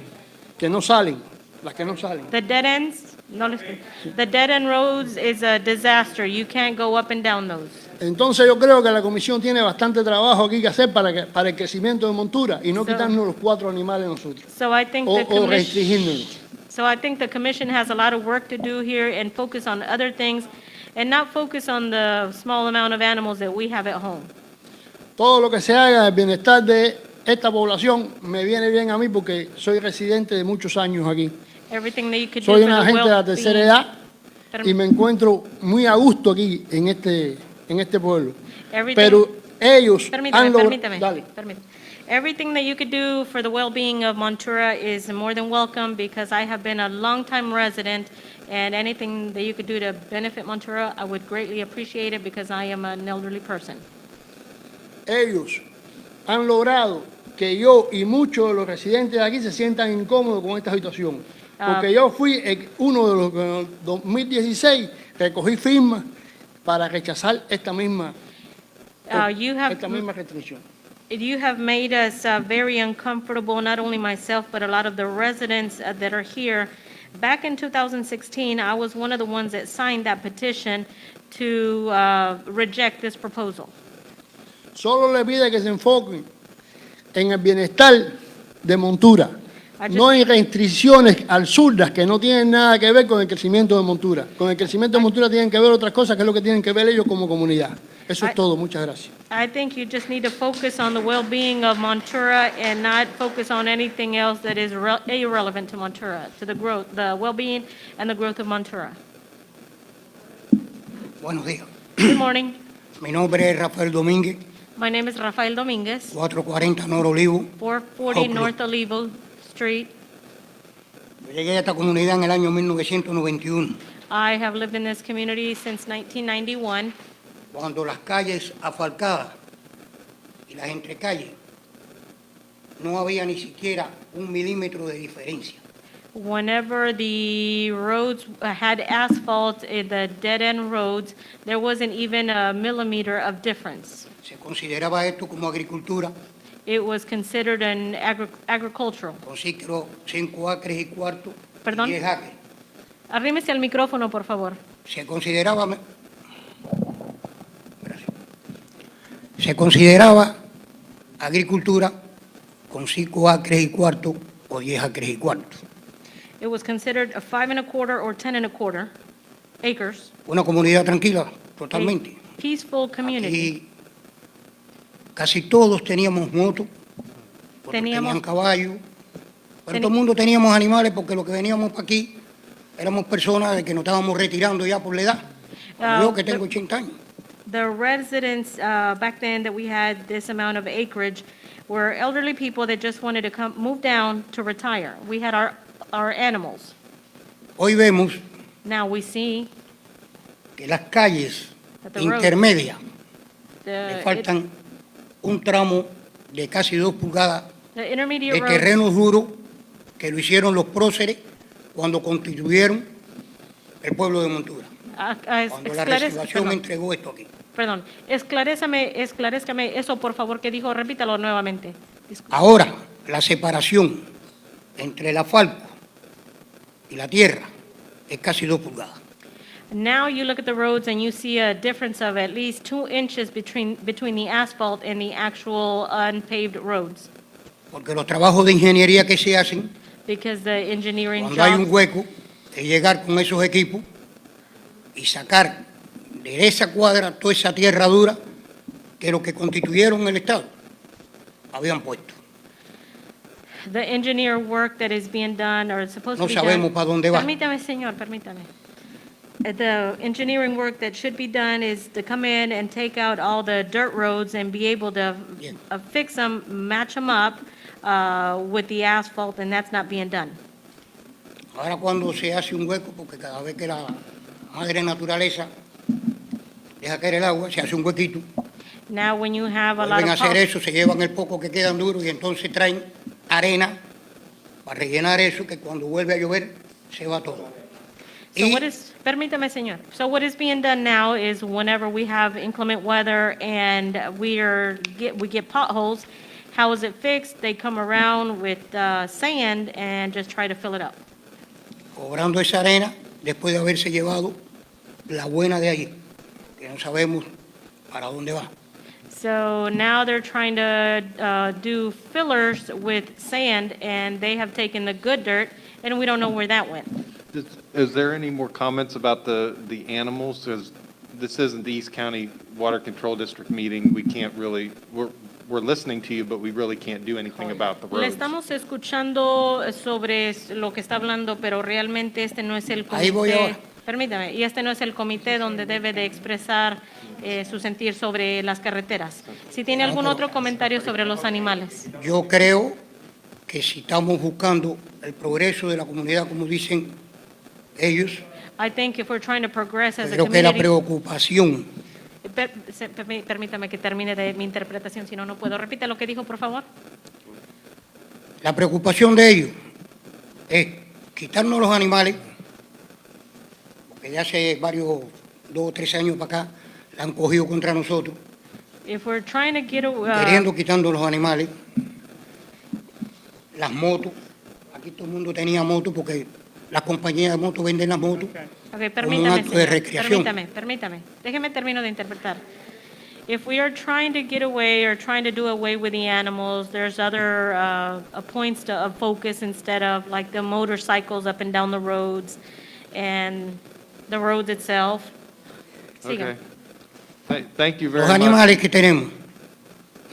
que no salen, las que no salen. The dead ends? The dead end roads is a disaster. You can't go up and down those. Entonces yo creo que la comisión tiene bastante trabajo aquí que hacer para el crecimiento de Montura y no quitarnos los 4 animales nosotros. So I think O restringirnos. So I think the commission has a lot of work to do here and focus on other things and not focus on the small amount of animals that we have at home. Todo lo que se haga del bienestar de esta población me viene bien a mí porque soy residente de muchos años aquí. Everything that you could Soy do for una the gente de la tercera edad y me encuentro muy a gusto aquí en este pueblo. Pero ellos han logrado... Everything that you could do for the well-being of Montura is more than welcome because I have been a long-time resident, and anything that you could do to benefit Montura, I would greatly appreciate it because I am an elderly person. Ellos han logrado que yo y muchos de los residentes de aquí se sientan incómodos con esta situación. Porque yo fui uno de los que en el 2016 recogí firmas para rechazar esta misma restricción. You have made us very uncomfortable, not only myself, but a lot of the residents that are here, Back in 2016, I was one of the ones that signed that petition to reject this proposal. Solo le pide que se enfoquen en el bienestar de Montura. No hay restricciones absurdas que no tienen nada que ver con el crecimiento de Montura. Con el crecimiento de Montura tienen que ver otras cosas que es lo que tienen que ver ellos como comunidad. Eso es todo. Muchas gracias. I think you just need to focus on the well-being of Montura and not focus on anything else that is irrelevant to Montura, to the growth, the well-being and the growth of Montura. Buenos días. Good morning. Mi nombre es Rafael Domínguez, My name is Rafael Dominguez, 440 Noro Olivo. 440 Oakland. North Olivo Street. Yo llegué a esta comunidad en el año 1991, I have lived in this community since 1991, cuando las calles asfaltadas y las entrecalles no había ni siquiera 1 milímetro de diferencia. whenever the roads had asphalt, the dead-end roads, there wasn't even a millimeter of difference. Se consideraba esto como agricultura, It was considered an agricultural. con 5 acres y cuarto, Perdón. y 10 acres. Arrímese al micrófono, por favor. Se consideraba agricultura con 5 acres y cuarto o 10 acres y cuarto. It was considered a 5 1/4 or 10 1/4 acres. Una comunidad tranquila, totalmente. A peaceful community. Aquí casi todos teníamos motos, otros Teníamos- tenían caballos, pero todo el mundo teníamos animales porque lo que veníamos para aquí éramos personas de que nos estábamos retirando ya por la edad. Como yo que tengo 80 años. The residents back then that we had this amount of acreage were elderly people that just wanted to come, move down to retire. We had our animals. Hoy vemos Now we see que las calles that the roads, intermedias le the, faltan un tramo de casi 2 pulgadas the intermediate de roads, terreno duro que lo hicieron los próceres cuando constituyeron el pueblo de Montura. Cuando la reservación entregó esto aquí. Perdón, esclarezcame eso, por favor, que dijo, repítalo nuevamente. Ahora, la separación entre el asfalto y la tierra es casi 2 pulgadas. Now you look at the roads and you see a difference of at least 2 inches between the asphalt and the actual unpaved roads. Porque los trabajos de ingeniería que se hacen, Because the engineering cuando hay un jobs, hueco, es llegar con esos equipos y sacar de esa cuadra toda esa tierra dura que los que constituyeron el Estado habían puesto. the engineer work that is being done or is supposed No to be done. sabemos para dónde va. Permítame, señor, permítame. The engineering work that should be done is to come in and take out all the dirt roads and be able to Bien. fix them, match them up with the asphalt, and that's not being done. Ahora cuando se hace un hueco, porque cada vez que la madre naturaleza deja caer el agua, se hace un huequito, Now, when you have a lot vuelven a of hacer eso, se llevan el poco que quedan duros y entonces traen arena para rellenar eso, que cuando vuelve a llover se va todo. So what is, permítame, señor. So what is being done now is whenever we have inclement weather and we get potholes, how is it fixed? They come around with sand and just try to fill it up. Cobrando esa arena después de haberse llevado la buena de allí, que no sabemos para dónde va. So now they're trying to do fillers with sand, and they have taken the good dirt, and we don't know where that went. Is there any more comments about the animals? Because this isn't the East County Water Control District meeting. We can't really, we're listening to you, but we really can't do anything about the Le roads. estamos escuchando sobre lo que está hablando, pero realmente este no es el Ahí voy comité. ahora. Permítame, y este no es el comité donde debe de expresar su sentir sobre las carreteras. Si tiene algún otro comentario sobre los animales. Yo creo que si estamos buscando el progreso de la comunidad, como dicen ellos, I think if we're trying to progress as a creo que la community. preocupación Permítame que termine de mi interpretación, si no, no puedo. Repita lo que dijo, por favor. La preocupación de ellos es quitarnos los animales, porque ya hace varios, 2 o 3 años para acá, la han cogido contra nosotros, If we're trying to get queriendo quitando los animales, las motos. Aquí todo el mundo tenía motos porque las compañías de motos venden las motos Okay, como un permítame, acto de señor. recreación. Permítame. Déjeme termino de interpretar. If we are trying to get away or trying to do away with the animals, there's other points of focus instead of like the motorcycles up and down the roads and the roads itself. Siga. Okay. Thank you Los very much. animales que tenemos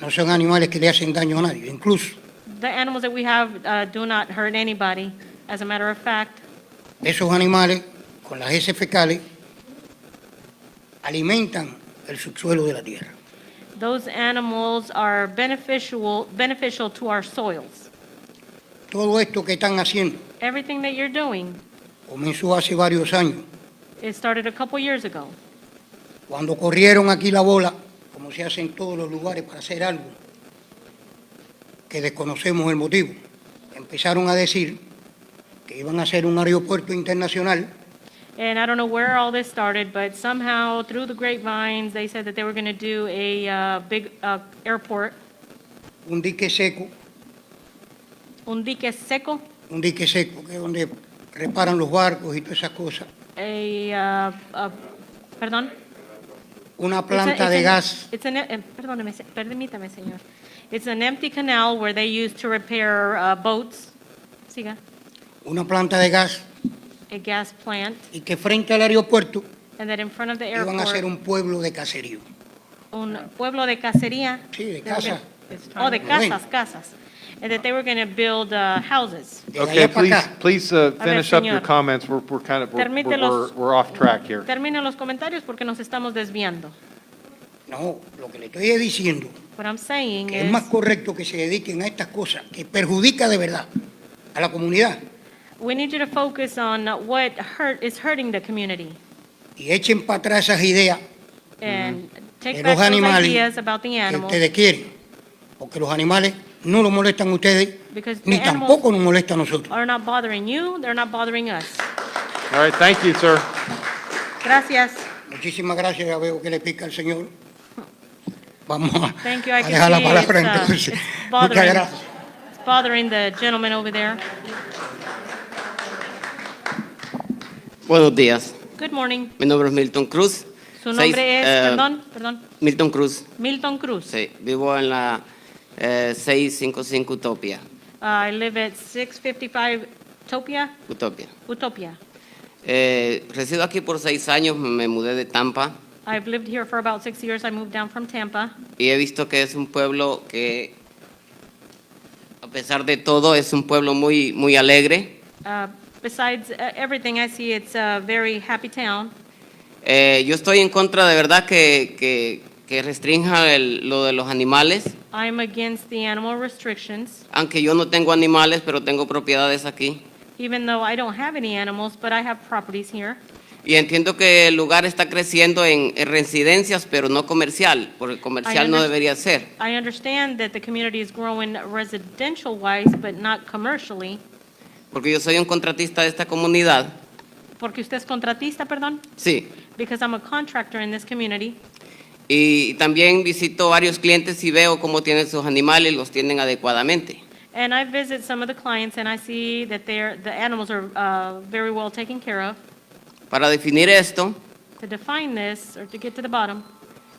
no son animales que le hacen daño a nadie. Incluso The animals that we have do not hurt anybody. As a matter of fact, esos animales, con las heces fecales, alimentan el subsuelo de la tierra. those animals are beneficial to our soils. Todo esto que están haciendo Everything that you're doing, comenzó hace varios años, it started a couple years ago. cuando corrieron aquí la bola, como se hace en todos los lugares para hacer algo, que desconocemos el motivo. Empezaron a decir que iban a hacer un aeropuerto internacional And I don't know where all this started, but somehow through the grapevines, they said that they were going to do a big airport, un dique seco, un dique seco, que es donde reparan los barcos y todas esas cosas. perdón. Una planta de gas, Permítame, señor. It's an empty canal where they use to repair boats. Siga. una planta de gas, A gas plant, y que frente al aeropuerto and that in front of the iban a hacer airport, un pueblo de caserío. un pueblo de cacería. Sí, de They were casa. Oh, de casas. And that they were going to build houses. De Okay, allá para acá. please finish up your señor. comments. We're kind of, Permítelos. we're off track here. Termina los comentarios porque nos estamos desviando. No, lo que le estoy diciendo What I'm saying que es is, más correcto que se dediquen a estas cosas que perjudica de verdad a la comunidad we need you to focus on what is hurting the community y echen para atrás esas ideas and take de back los those animales ideas about the que animals, ustedes quieren, porque los animales no los molestan a ustedes because ni the animals tampoco nos molestan a nosotros. are not bothering you, they're not bothering us. All right, thank you, sir. Gracias. Muchísimas gracias, ya veo que le pica al Señor. Vamos a, Thank you. I a can dejar la see palabra it's, entonces. it's Muchas gracias. bothering the gentleman over there. Buenos días. Good morning. Mi nombre es Milton Cruz. Su nombre es, perdón, Milton Cruz. Milton Cruz. Sí, vivo en la 655 Utopia. I live at 655 Utopia. Resido aquí por 6 años, me mudé de Tampa I've lived here for about 6 years. I moved down from Tampa. y he visto que es un pueblo que, a pesar de todo, es un pueblo muy alegre. Besides everything, I see it's a very happy town. Yo estoy en contra de verdad que restrinja lo de los animales, I'm against the animal restrictions, aunque yo no tengo animales, pero tengo propiedades aquí. even though I don't have any animals, but I have properties here. Y entiendo que el lugar está creciendo en residencias, pero no comercial, porque comercial no debería ser. I understand that the community is growing residential-wise, but not commercially. Porque yo soy un contratista de esta comunidad. Porque usted es contratista, perdón? Sí. Because I'm a contractor in this community. Y también visito varios clientes y veo cómo tienen sus animales y los tienen adecuadamente. And I visit some of the clients and I see that the animals are very well taken care of. Para definir esto, To define this, or to get to the bottom,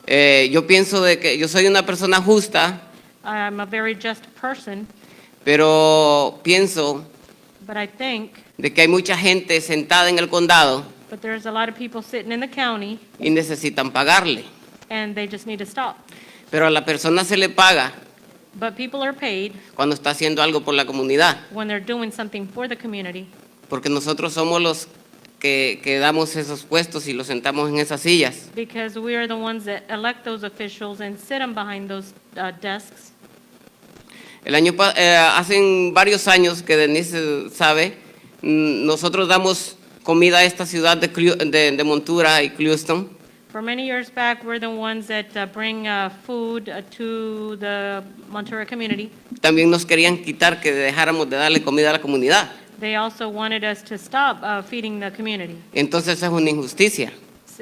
yo pienso de que yo soy una persona justa, I'm a very just person, pero pienso but I think de que hay mucha gente sentada en el condado but there's a lot of people sitting in the county y necesitan pagarle. and they just need to stop. Pero a la persona se le paga But people are paid cuando está haciendo algo por la comunidad, when they're doing something for the community, porque nosotros somos los que damos esos puestos y los sentamos en esas sillas. because we are the ones that elect those officials and sit them behind those desks. Hace varios años que Denise sabe, nosotros damos comida a esta ciudad de Montura y Clewiston. For many years back, we're the ones that bring food to the Montura community. También nos querían quitar que dejáramos de darle comida a la comunidad. They also wanted us to stop feeding the community. Entonces es una injusticia,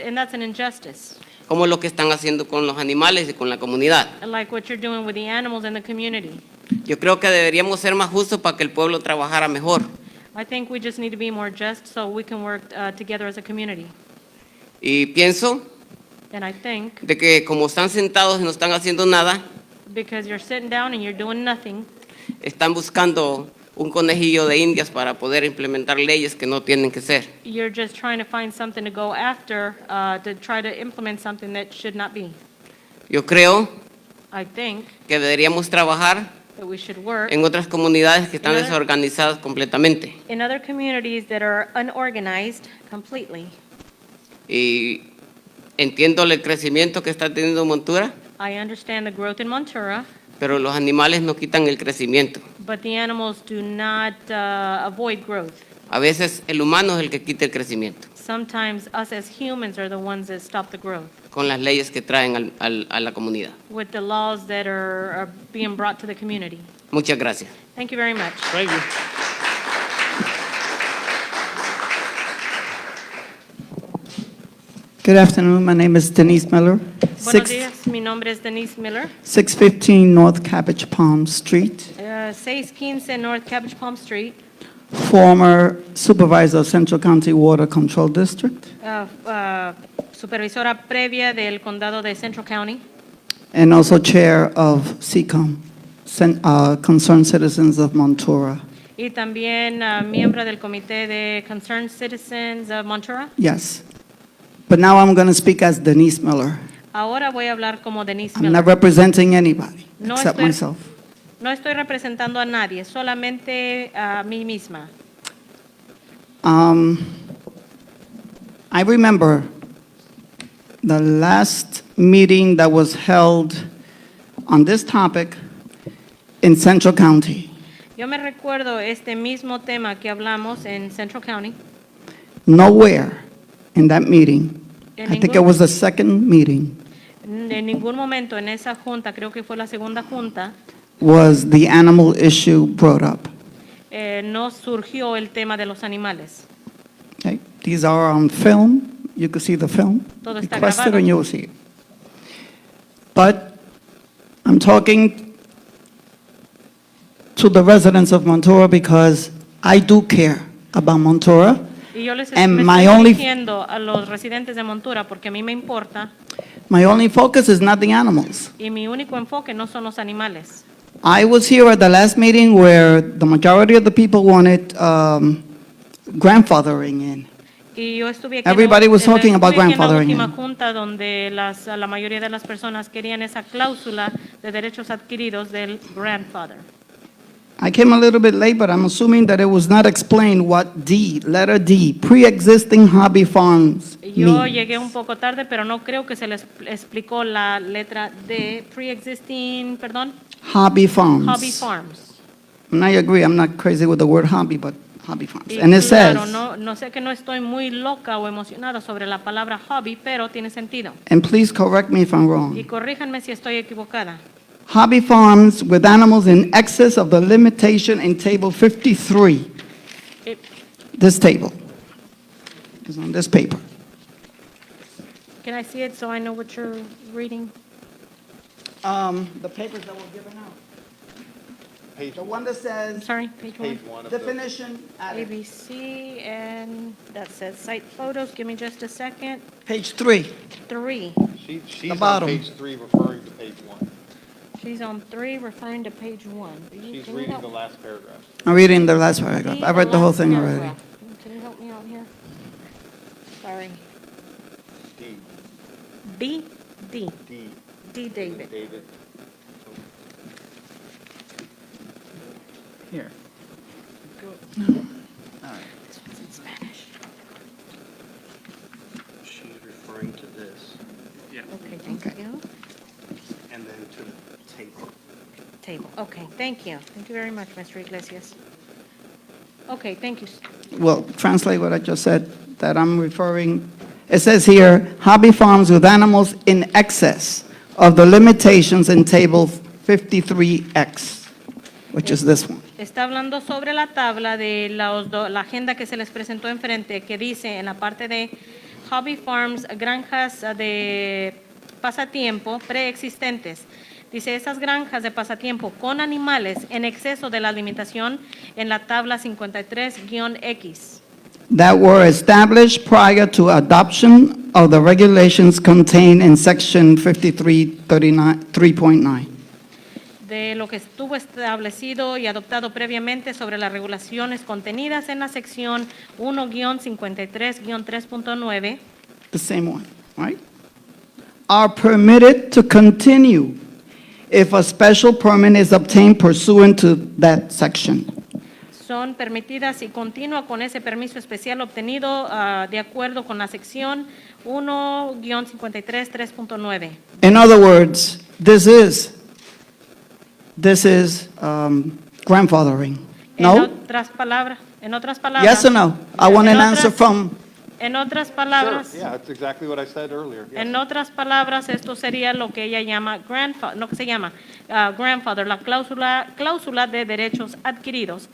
And that's an injustice, como lo que están haciendo con los animales y con la comunidad. like what you're doing with the animals in the community. Yo creo que deberíamos ser más justos para que el pueblo trabajara mejor. I think we just need to be more just so we can work together as a community. Y pienso And I think de que como están sentados y no están haciendo nada, because you're sitting down and you're doing nothing, están buscando un conejillo de indias para poder implementar leyes que no tienen que ser. you're just trying to find something to go after to try to implement something that should not be. Yo creo I think que deberíamos trabajar that we should work en otras comunidades que están En otras- desorganizadas completamente. in other communities that are unorganized completely. Y entiendo el crecimiento que está teniendo Montura, I understand the growth in Montura, pero los animales no quitan el crecimiento. but the animals do not avoid growth. A veces el humano es el que quita el crecimiento Sometimes us as humans are the ones that stop the growth con las leyes que traen a la comunidad. with the laws that are being brought to the community. Muchas gracias. Thank you very much. Thank you. Good afternoon. My name is Denise Miller, Buenos días, mi nombre es Denise Miller, 615 North Cabbage Palm Street, 615 North Cabbage Palm Street, former supervisor of Central County Water Control District, supervisora previa del condado de Central County, and also chair of CCOM, Concerned Citizens of Montura. y también miembro del comité de Concerned Citizens of Montura. Yes. But now I'm going to speak as Denise Miller. Ahora voy a hablar como Denise I'm Miller. not representing anybody No except estoy- myself. No estoy representando a nadie, solamente a mí misma. I remember the last meeting that was held on this topic in Central County. Yo me recuerdo este mismo tema que hablamos en Central County. Nowhere in that meeting, En I think ningún- it was the second meeting, En ningún momento en esa junta, creo que fue la segunda junta, was the animal issue brought up. no surgió el tema de los animales. Okay? These are on film. You can see the film. Todo está Request it grabado. and you'll see it. But I'm talking to the residents of Montura because I do care about Montura. Y yo les And me my estoy only- dirigiendo a los residentes de Montura porque a mí me importa My only focus is not the animals. y mi único enfoque no son los animales. I was here at the last meeting where the majority of the people wanted grandfathering in. Y yo estuve aquí Everybody was talking about estuve aquí en la grandfathering última in. junta donde la mayoría de las personas querían esa cláusula de derechos adquiridos del grandfather. I came a little bit late, but I'm assuming that it was not explained what D, letter D, pre-existing hobby farms Yo means. llegué un poco tarde, pero no creo que se les explicó la letra de pre-existing, perdón, Hobby farms. hobby farms. And I agree, I'm not crazy with the word hobby, but hobby farms. Y And it claro, says, no sé que no estoy muy loca o emocionada sobre la palabra hobby, pero tiene sentido. and please correct me if I'm Y wrong, corríjanme si estoy equivocada. hobby farms with animals in excess of the limitation in table 53. Eh, This table is on this paper. Can I see it so I know what you're reading? The papers that were given out. Page The one that says Sorry, page one. Page one of the, definition added. ABC, and that says site photos. Give me just a second. Page 3. 3. she's on bottom. page 3 referring to page 1. She's on 3, referring to page 1. She's Can you reading help- the last paragraph. I'm reading the last paragraph. See I read the whole last thing already. paragraph. Can you help me out here? Sorry. D, B, D, D, D, David. David. Here. This one's in Spanish. She's referring to this, Okay, thank Okay. you. and then to the table. Table, okay, thank you. Thank you very much, Mr. Iglesias. Okay, thank you. Well, translate what I just said, that I'm referring, it says here, hobby farms with animals in excess of the limitations in table 53X, which is this one. Está hablando sobre la tabla de la agenda que se les presentó enfrente, que dice en la parte de hobby farms, granjas de pasatiempo preexistentes. Dice, esas granjas de pasatiempo con animales en exceso de la limitación en la tabla 53-X. that were established prior to adoption of the regulations contained in section 53.9. De lo que estuvo establecido y adoptado previamente sobre las regulaciones contenidas en la sección 1-53-3.9, The same one, right? Are permitted to continue if a special permit is obtained pursuant to that section. son permitidas y continúa con ese permiso especial obtenido de acuerdo con la sección 1-53-3.9. In other words, this is grandfathering. En No? otras palabras, Yes or no? I want an answer from, en otras palabras, Sure, yeah, that's exactly what I said earlier. Yes. en otras palabras, esto sería lo que ella llama grandfather, lo que se llama grandfather, la cláusula de derechos adquiridos.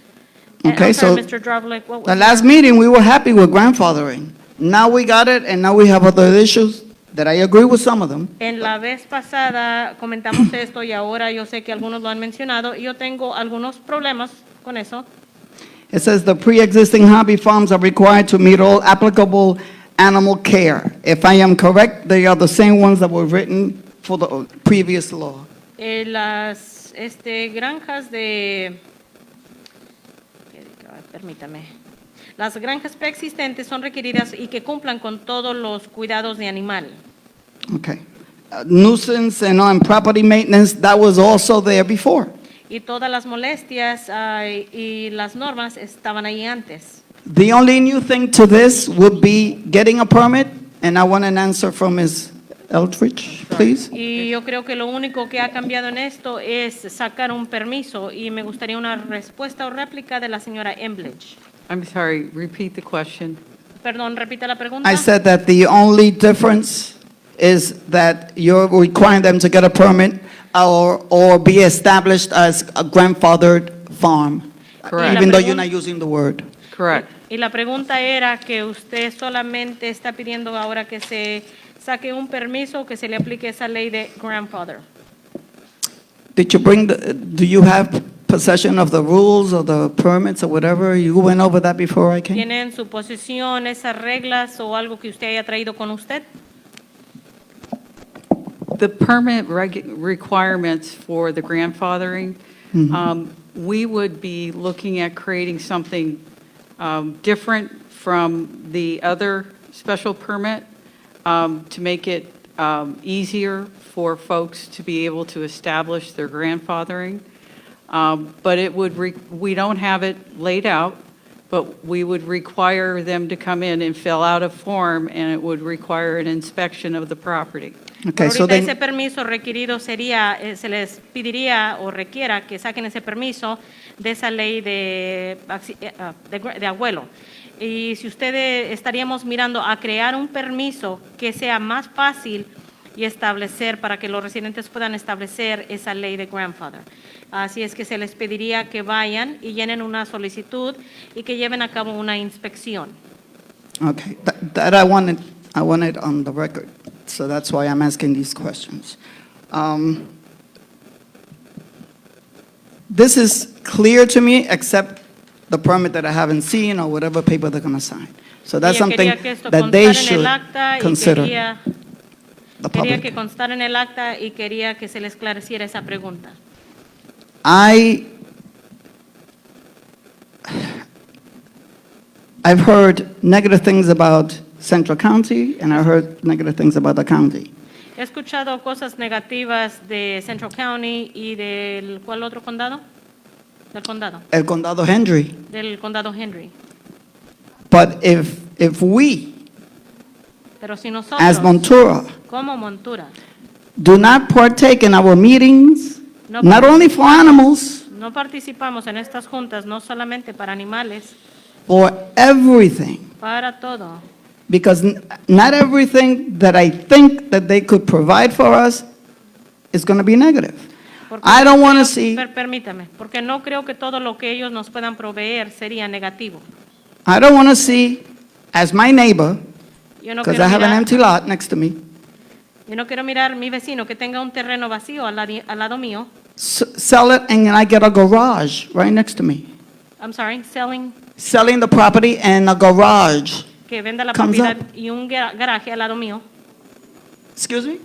okay, I'm sorry, so Mr. Dravlik, what was the your- last meeting, we were happy with grandfathering. Now we got it, and now we have other issues that I agree with some of them. En la vez pasada comentamos esto y ahora yo sé que algunos lo han mencionado y yo tengo algunos problemas con eso. It says the pre-existing hobby farms are required to meet all applicable animal care. If I am correct, they are the same ones that were written for the previous law. Las granjas de... Permítame. Las granjas preexistentes son requeridas y que cumplan con todos los cuidados de animal. Okay. Nuisance and on property maintenance, that was also there before. Y todas las molestias y las normas estaban ahí antes. The only new thing to this would be getting a permit, and I want an answer from Ms. Eldridge, please. Y yo creo que lo único que ha cambiado en esto es sacar un permiso y me gustaría una respuesta o réplica de la señora Embledge. I'm sorry, repeat the question. Perdón, repita la pregunta. I said that the only difference is that you're requiring them to get a permit or be established as a grandfathered farm. Correct. Even though you're not using the word. Correct. Y la pregunta era que usted solamente está pidiendo ahora que se saque un permiso, que se le aplique esa ley de grandfather. Did you do you have possession of the rules or the permits or whatever? You went over that before I came? ¿Tiene en su posesión esas reglas o algo que usted haya traído con usted? The permit requirements for the grandfathering, we would be looking at creating something different from the other special permit to make it easier for folks to be able to establish their grandfathering. But it would, we don't have it laid out, but we would require them to come in and fill out a form, and it would require an inspection of the property. Okay, so Ahorita then, ese permiso requerido sería, se les pediría o requiera que saquen ese permiso de esa ley de abuelo. Y si ustedes estaríamos mirando a crear un permiso que sea más fácil y establecer para que los residentes puedan establecer esa ley de grandfather. Así es que se les pediría que vayan y llenen una solicitud y que lleven a cabo una inspección. okay, that I wanted on the record, so that's why I'm asking these questions. This is clear to me, except the permit that I haven't seen or whatever paper they're going to sign. So that's Ella something quería que esto that they constara en should el acta y consider, the quería que public. constara en el acta y quería que se le esclareciera esa pregunta. I've heard negative things about Central County, and I heard negative things about the county. He escuchado cosas negativas de Central County y del ¿cuál otro condado? Del condado. El Condado Henry. Del condado Henry. But if we, Pero si nosotros, as Montura, como Montura, do not partake in our meetings, no not only for animals, no participamos en estas juntas no solamente para animales, for everything, para todo. because not everything that I think that they could provide for us is going to be negative. Porque I don't no want to creo- see, Permítame, porque no creo que todo lo que ellos nos puedan proveer sería negativo. I don't want to see, as my neighbor, Yo no because quiero I have an mirar- empty lot next to me, Yo no quiero mirar mi vecino que tenga un terreno vacío al lado mío. Sell it and I get a garage right next to me. I'm sorry, selling, Selling the property and a garage. que venda la Comes propiedad up. y un garaje al lado mío. Excuse me?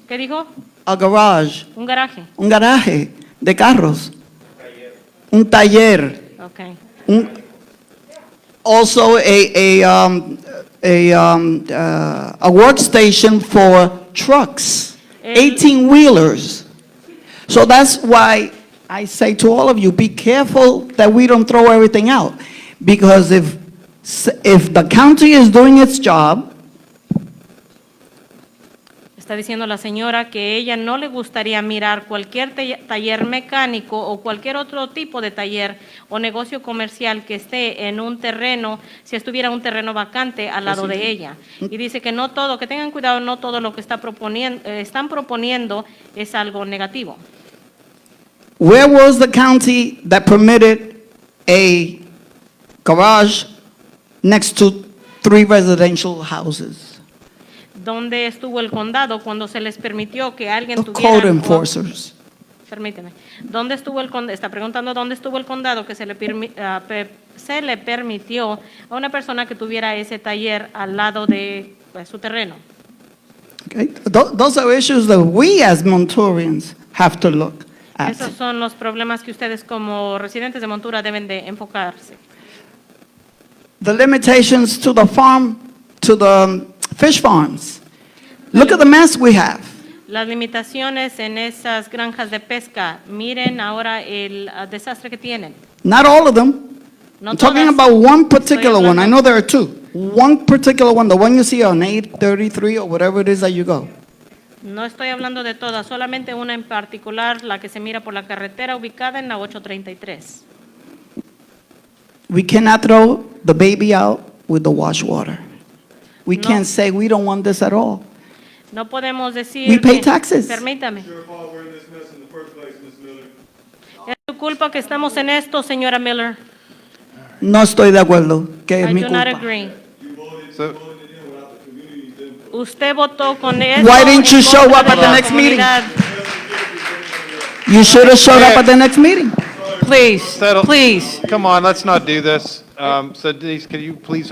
¿Qué dijo? A garage. Un garaje. Un garaje de carros. Un taller. Okay. Also a workstation for trucks, 18-wheelers. So that's why I say to all of you, be careful that we don't throw everything out. Because if the county is doing its job, Está diciendo la señora que ella no le gustaría mirar cualquier taller mecánico o cualquier otro tipo de taller o negocio comercial que esté en un terreno, si estuviera un terreno vacante al lado de ella. Y dice que no todo, que tengan cuidado, no todo lo que están proponiendo es algo negativo. where was the county that permitted a garage next to 3 residential houses? ¿Dónde estuvo el condado cuando se les permitió que alguien The tuviera... code enforcers. Permíteme. ¿Dónde estuvo el condado? Está preguntando dónde estuvo el condado que se le permitió a una persona que tuviera ese taller al lado de su terreno. Okay? Those are issues that we as Monturians have to look at. Esos son los problemas que ustedes como residentes de Montura deben de enfocarse. The limitations to the farm, to the fish farms. Look at the mess we have. Las limitaciones en esas granjas de pesca. Miren ahora el desastre que tienen. Not all of them. No I'm talking todas. about one particular Estoy one. I hablando- know there are two. One particular one, the one you see on 833 or whatever it is that you go. No estoy hablando de todas, solamente una en particular, la que se mira por la carretera ubicada en la 833. We cannot throw the baby out with the wash water. We No. can't say we don't want this at all. No podemos decir We pay que- taxes. Permítame. Es su culpa que estamos en esto, señora Miller. No estoy de acuerdo, que es I mi do not culpa. agree. So, Usted votó con eso. Why didn't you en show contra up de at the la next meeting? comunidad. You should have showed up at the next meeting. Please, settle. please. Come on, let's not do this. So Denise, could you please,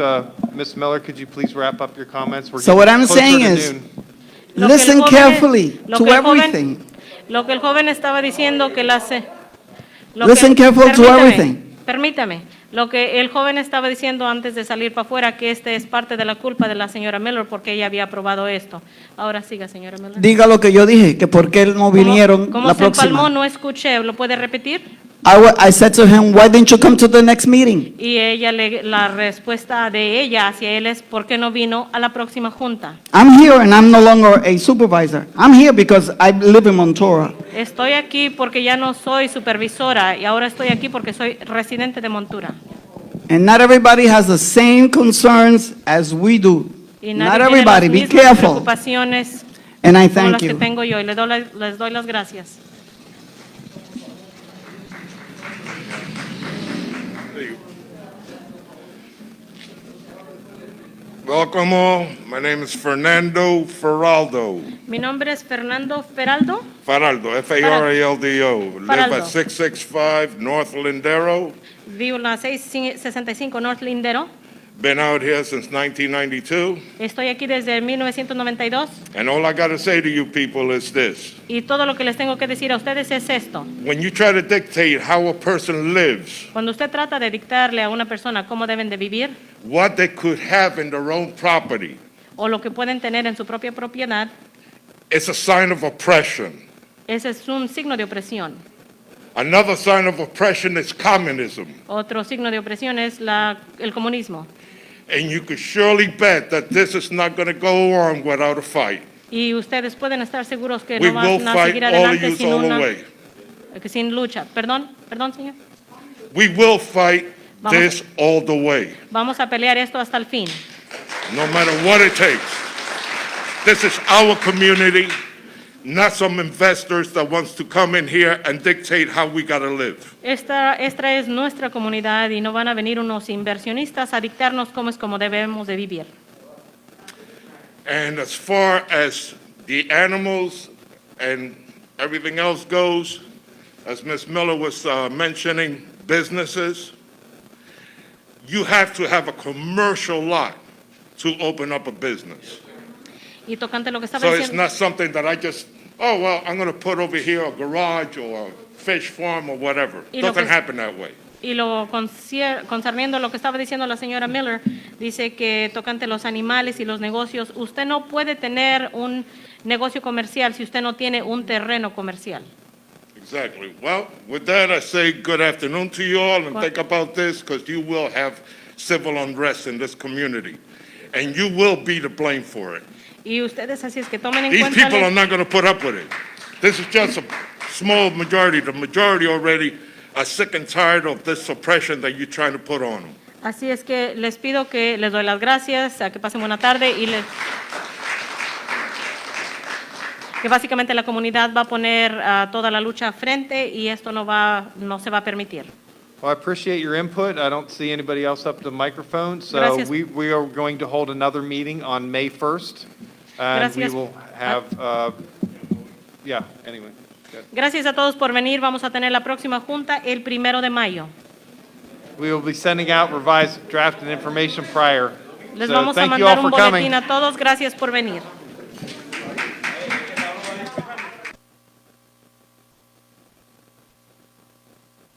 Ms. Miller, could you please wrap up your comments? We're So what getting I'm closer saying to is, noon. Lo que el listen joven- carefully lo to que el joven- everything. Lo que el joven estaba diciendo que las... Listen careful to everything. Permítame. Lo que el joven estaba diciendo antes de salir para afuera, que este es parte de la culpa de la señora Miller porque ella había aprobado esto. Ahora siga, señora Miller. Diga lo que yo dije, que por qué no vinieron Como la se empalmó, próxima. no escuché. ¿Lo puede repetir? I said to him, why didn't you come to the next meeting? Y la respuesta de ella hacia él es ¿por qué no vino a la próxima junta? I'm here and I'm no longer a supervisor. I'm here because I live in Montura. Estoy aquí porque ya no soy supervisora y ahora estoy aquí porque soy residente de Montura. And not everybody has the same concerns as we do. Y Not nadie tiene everybody, las be mismas careful. preocupaciones And I como thank las que you. tengo yo y les doy las gracias. Welcome all. My name is Fernando Feraldo. Mi nombre es Fernando Feraldo. Faraldo, F-A-R-A-L-D-O. Live Faraldo. at 665 North Lindero. Vivo en la 665 North Lindero. Been out here since 1992. Estoy aquí desde 1992 And all I got to say to you people is this. y todo lo que les tengo que decir a ustedes es esto. When you try to dictate how a person lives, Cuando usted trata de dictarle a una persona cómo deben de vivir what they could have in their own property, o lo que pueden tener en su propia propiedad, it's a sign of oppression. ese es un signo de opresión. Another sign of oppression is communism. Otro signo de opresión es el comunismo. And you could surely bet that this is not going to go on without a fight. Y ustedes pueden estar seguros que We no will van a fight seguir all of adelante you sin all the una way. sin lucha. Perdón, señor. We will fight Vamos- this all the way, Vamos a pelear esto hasta el fin. no matter what it takes. This is our community, not some investors that wants to come in here and dictate how we got to live. Esta es nuestra comunidad y no van a venir unos inversionistas a dictarnos cómo debemos de vivir. And as far as the animals and everything else goes, as Ms. Miller was mentioning, businesses, you have to have a commercial lot to open up a business. Y tocante lo que estaba So it's diciendo, not something that I just, oh, well, I'm going to put over here a garage or a fish farm or whatever. Y lo Doesn't que- happen that way. y lo concerniendo lo que estaba diciendo la señora Miller, dice que tocante los animales y los negocios, usted no puede tener un negocio comercial si usted no tiene un terreno comercial. Exactly. Well, with that, I say good afternoon to you all, and Well- think about this, because you will have civil unrest in this community, and you will be to blame for it. Y ustedes así es que tomen en These cuenta people are not going to put up with it. This is just a small majority. The majority already are sick and tired of this suppression that you're trying to put on them. Así es que les pido que les doy las gracias, a que pasen buena tarde y que básicamente la comunidad va a poner toda la lucha frente y esto no se va a permitir. Well, I appreciate your input. I don't see anybody else up to the microphone, so Gracias. we are going to hold another meeting on May 1st. And we Gracias. will have, yeah, anyway. good. Gracias a todos por venir. Vamos a tener la próxima junta el 1 de mayo. We will be sending out revised drafted information prior. Les So vamos a thank you all mandar un for coming. boletín a todos. Gracias por venir.